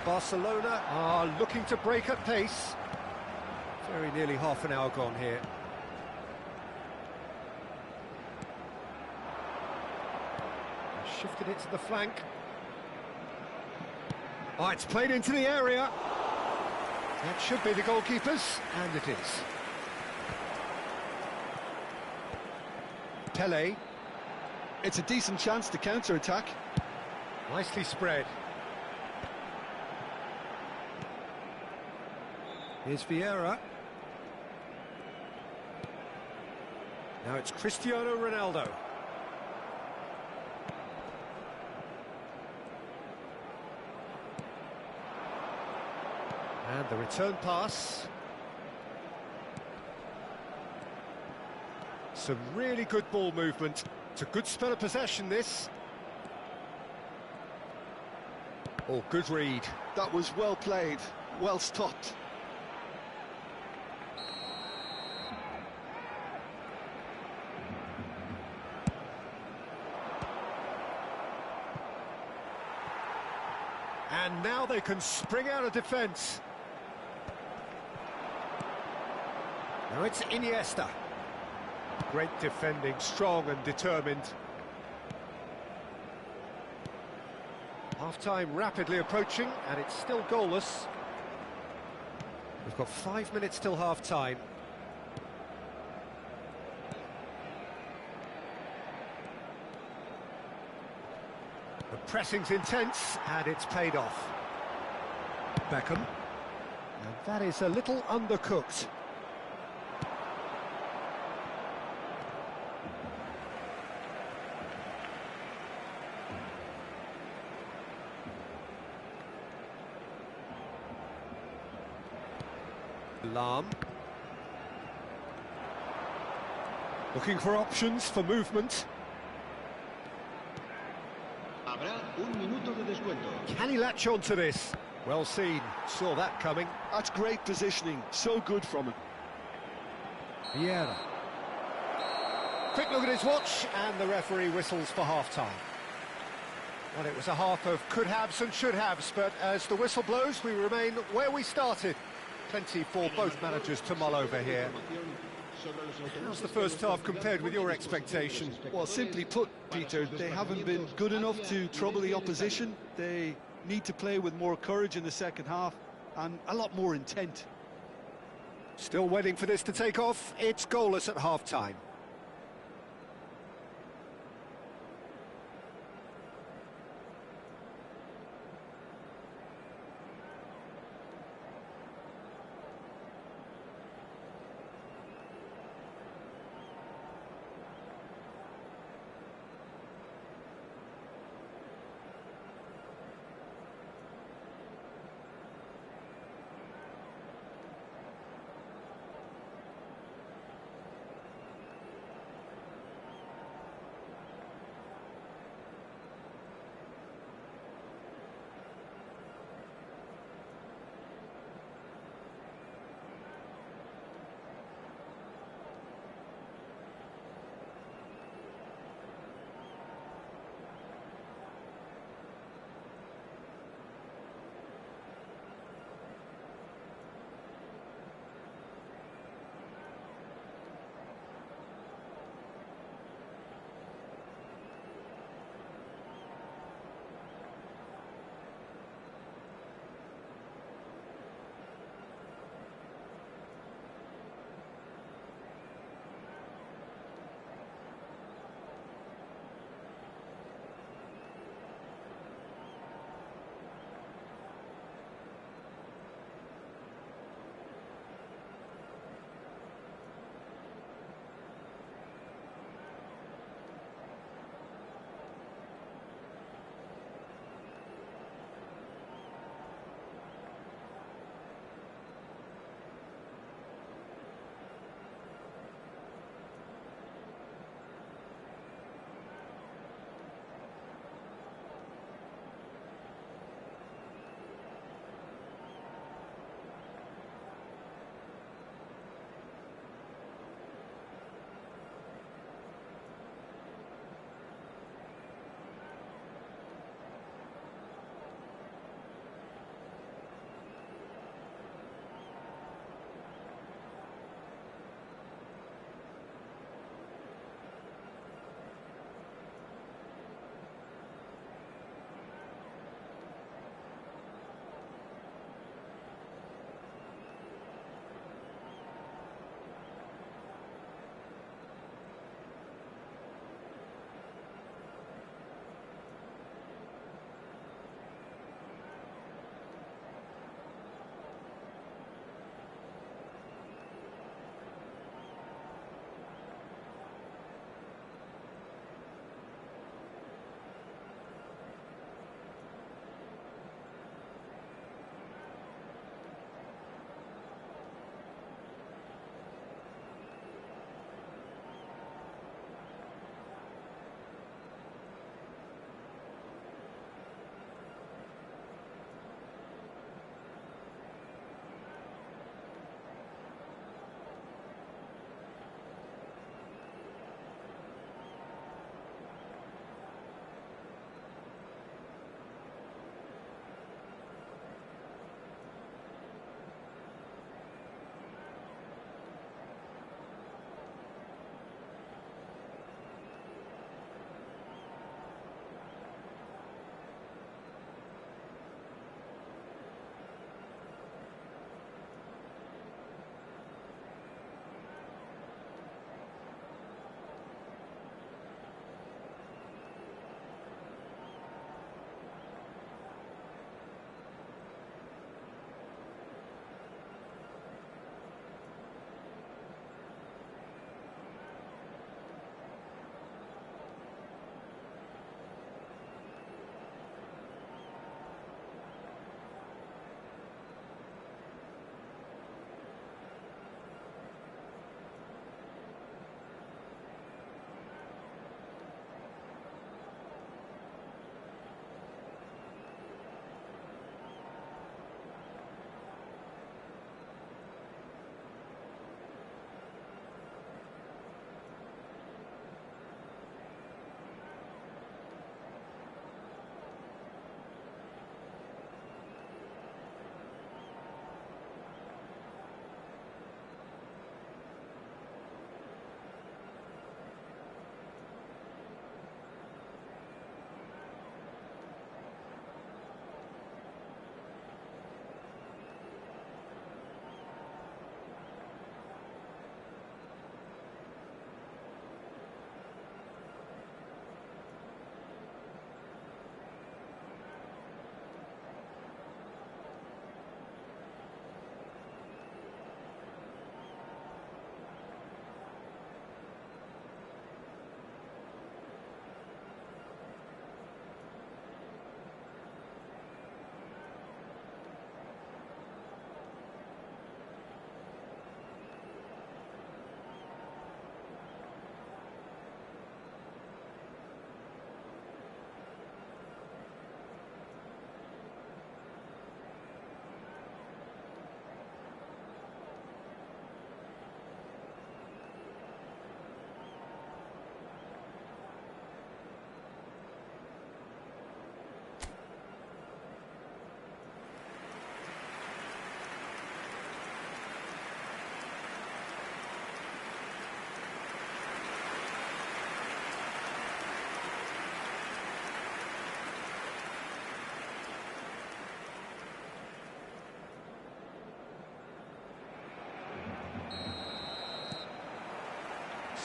Barcelona are looking to break at pace. Very nearly half an hour gone here. Shifted it to the flank. Oh, it's played into the area. That should be the goalkeeper's, and it is. Pele. It's a decent chance to counter-attack. Nicely spread. Here's Vieira. Now it's Cristiano Ronaldo. And the return pass. Some really good ball movement. It's a good spell of possession, this. Oh, good read. That was well played, well stopped. And now they can spring out of defence. Now it's Iniesta. Great defending, strong and determined. Half-time rapidly approaching, and it's still goalless. We've got 5 minutes till half-time. The pressing's intense, and it's paid off. Beckham. And that is a little undercooked. Lam. Looking for options for movement. Habrá un minuto de descuento. Can he latch on to this? Well seen, saw that coming. That's great positioning, so good from him. Vieira. Quick look at his watch, and the referee whistles for half-time. Well, it was a half of could-haves and should-haves, but as the whistle blows, we remain where we started. Plenty for both managers to mull over here. How's the first half compared with your expectation? Well, simply put, Peter, they haven't been good enough to trouble the opposition. They need to play with more courage in the second half and a lot more intent. Still waiting for this to take off. It's goalless at half-time.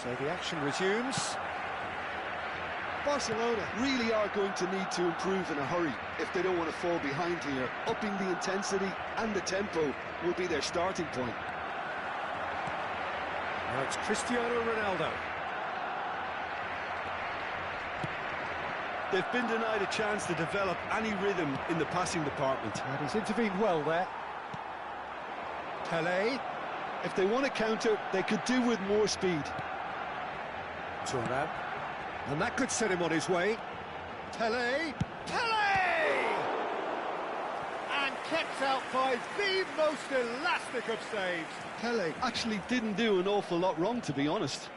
So the action resumes. Barcelona really are going to need to improve in a hurry if they don't want to fall behind here. Upping the intensity and the tempo will be their starting point. Now it's Cristiano Ronaldo. They've been denied a chance to develop any rhythm in the passing department. And he's intervened well there. Pele. If they want to counter, they could do with more speed. Thuram. And that could set him on his way. Pele. Pele! And kept out by the most elastic of saves. Pele actually didn't do an awful lot wrong, to be honest.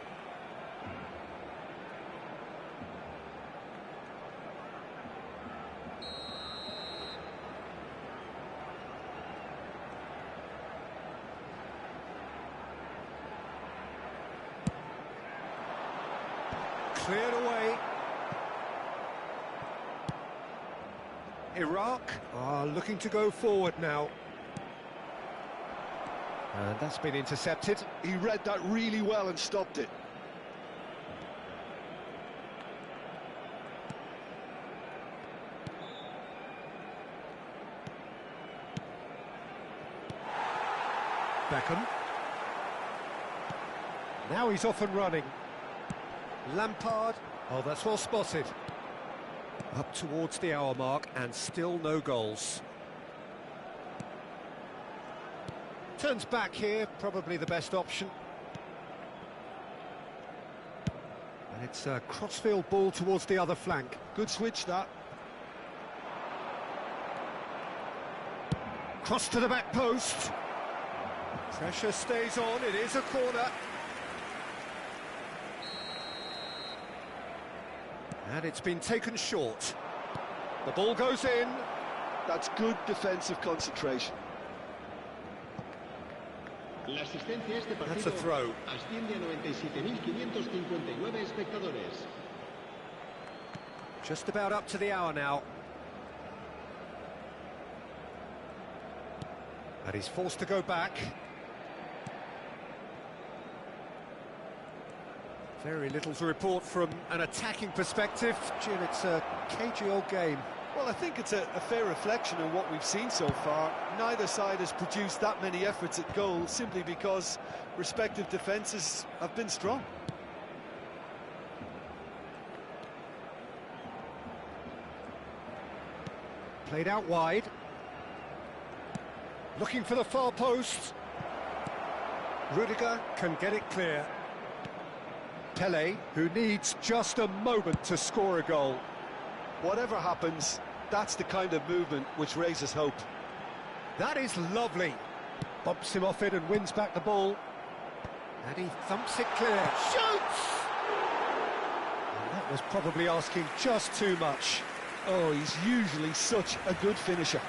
Cleared away. Iraq are looking to go forward now. And that's been intercepted. He read that really well and stopped it. Beckham. Now he's off and running. Lampard. Oh, that's well spotted. Up towards the hour mark and still no goals. Turns back here, probably the best option. And it's a crossfield ball towards the other flank. Good switch, that. Cross to the back post. Pressure stays on, it is a corner. And it's been taken short. The ball goes in. That's good defensive concentration. That's a throw. Asciende a 97.559 espectadores. Just about up to the hour now. And he's forced to go back. Very little to report from an attacking perspective. Jim, it's a cagey old game. Well, I think it's a fair reflection on what we've seen so far. Neither side has produced that many efforts at goal simply because respective defences have been strong. Played out wide. Looking for the far post. Rudiger can get it clear. Pele, who needs just a moment to score a goal. Whatever happens, that's the kind of movement which raises hope. That is lovely. Bumps him off it and wins back the ball. And he thumps it clear. Shoots! And that was probably asking just too much. Oh, he's usually such a good finisher.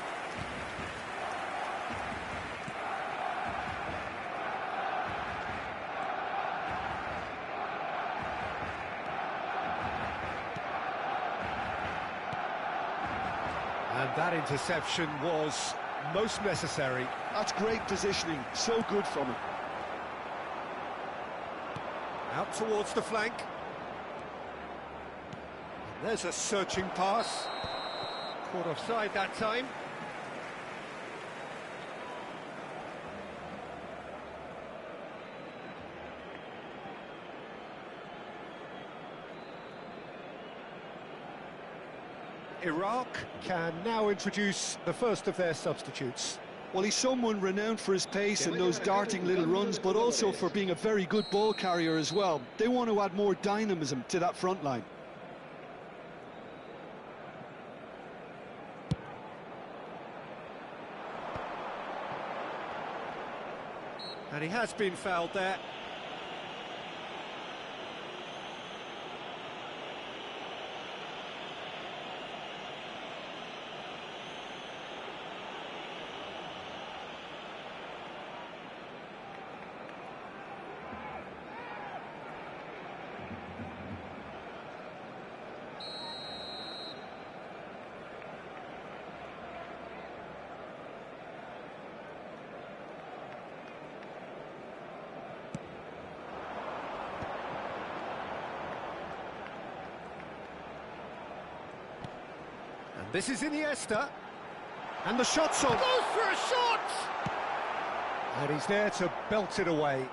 And that interception was most necessary. That's great positioning, so good from him. Out towards the flank. And there's a searching pass. Caught offside that time. Iraq can now introduce the first of their substitutes. Well, he's someone renowned for his pace and those darting little runs, but also for being a very good ball carrier as well. They want to add more dynamism to that front line. And he has been fouled there. And this is Iniesta. And the shot's on. Goes for a shot! And he's there to belt it away.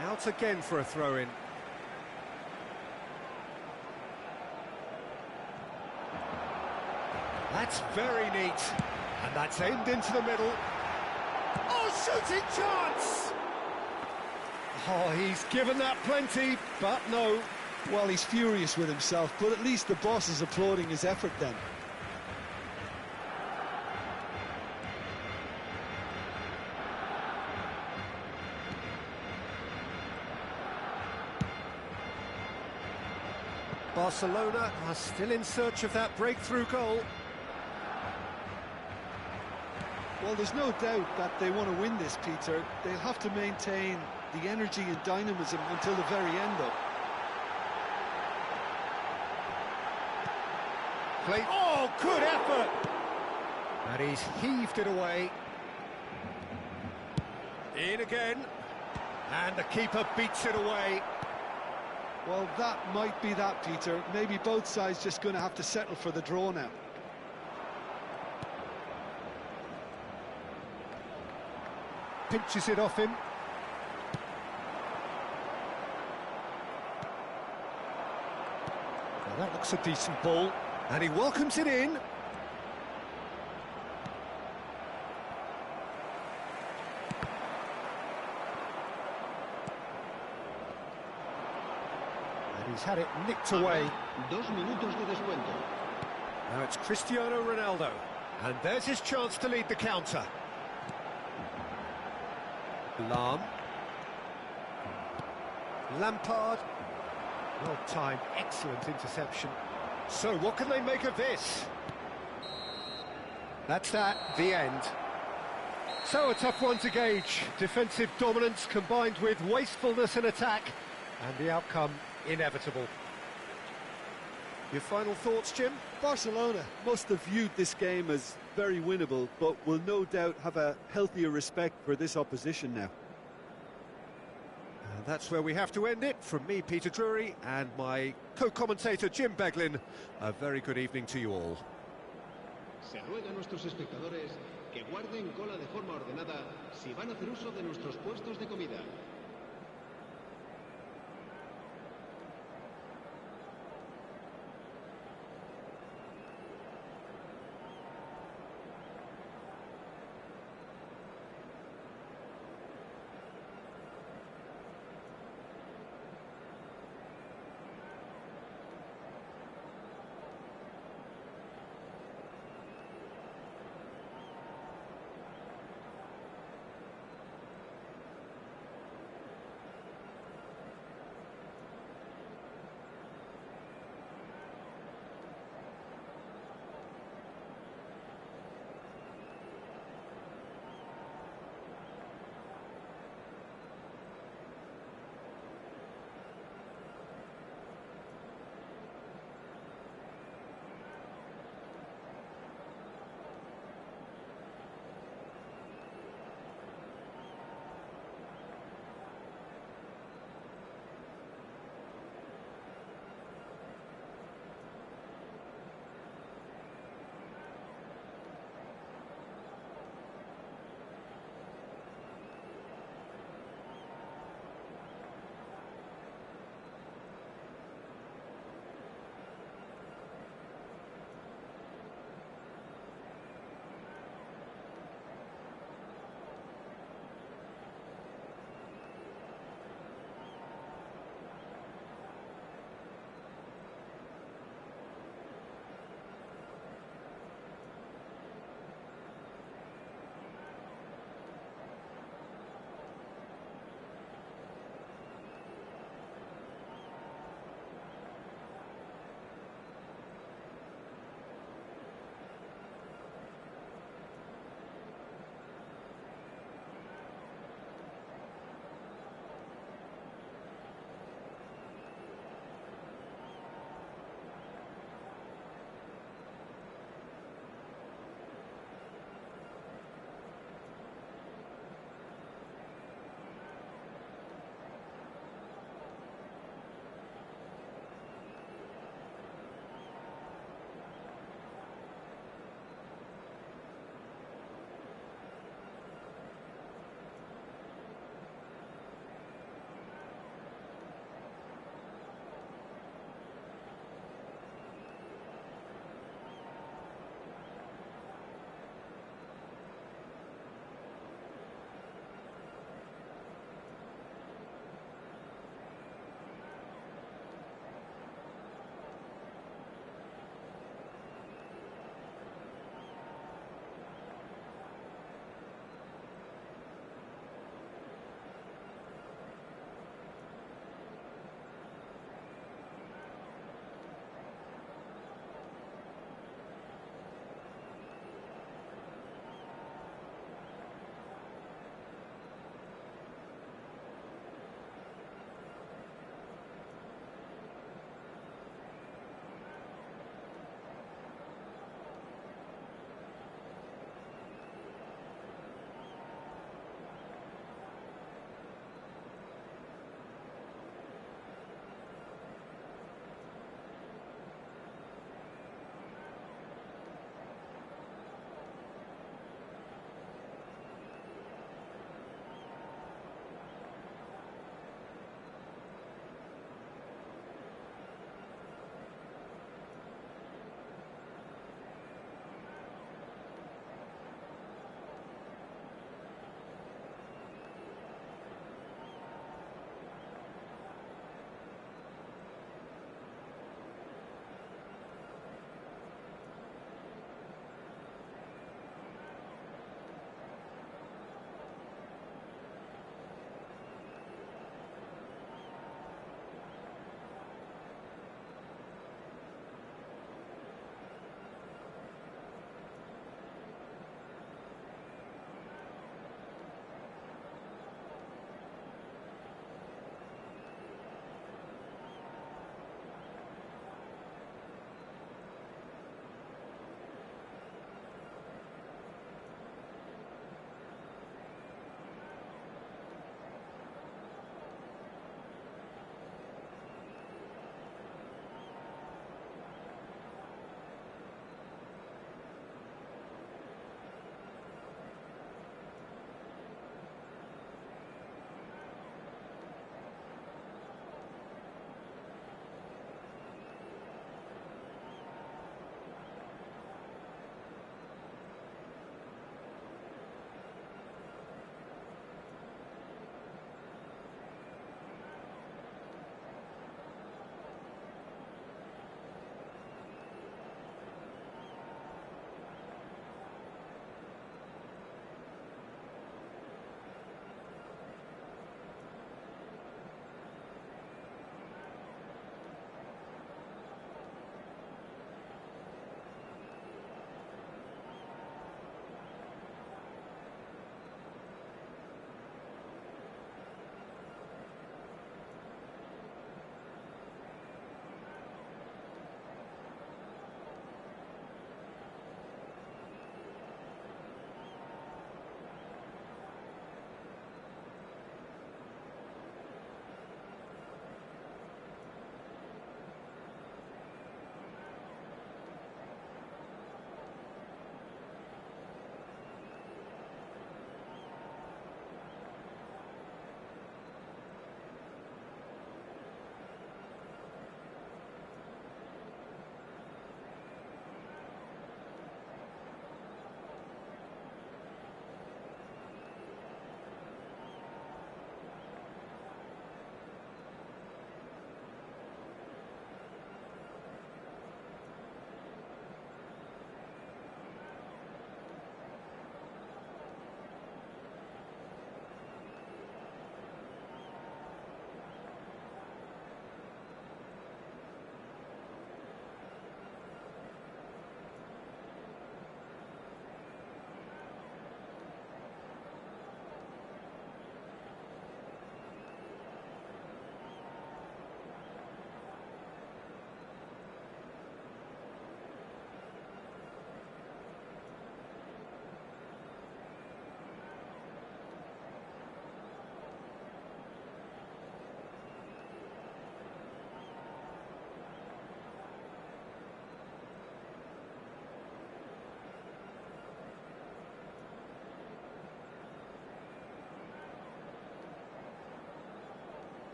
Out again for a throw-in. That's very neat. And that's aimed into the middle. Oh, shooting chance! Oh, he's given that plenty, but no. Well, he's furious with himself, but at least the boss is applauding his effort then. Barcelona are still in search of that breakthrough goal. Well, there's no doubt that they want to win this, Peter. They'll have to maintain the energy and dynamism until the very end, though. Play. Oh, good effort! And he's heaved it away. In again. And the keeper beats it away. Well, that might be that, Peter. Maybe both sides just going to have to settle for the draw now. Pinches it off him. Well, that looks a decent ball. And he welcomes it in. And he's had it nicked away. 2 minutos de descuento. Now it's Cristiano Ronaldo. And there's his chance to lead the counter. Lahm. Lampard. Well timed, excellent interception. So what can they make of this? That's that, the end. So a tough one to gauge. Defensive dominance combined with wastefulness in attack, and the outcome inevitable. Your final thoughts, Jim? Barcelona must have viewed this game as very winnable, but will no doubt have a healthier respect for this opposition now. And that's where we have to end it. From me, Peter Drury, and my co-commentator, Jim Beglin, a very good evening to you all. Se ruega a nuestros espectadores que guarden cola de forma ordenada si van a hacer uso de nuestros puestos de comida.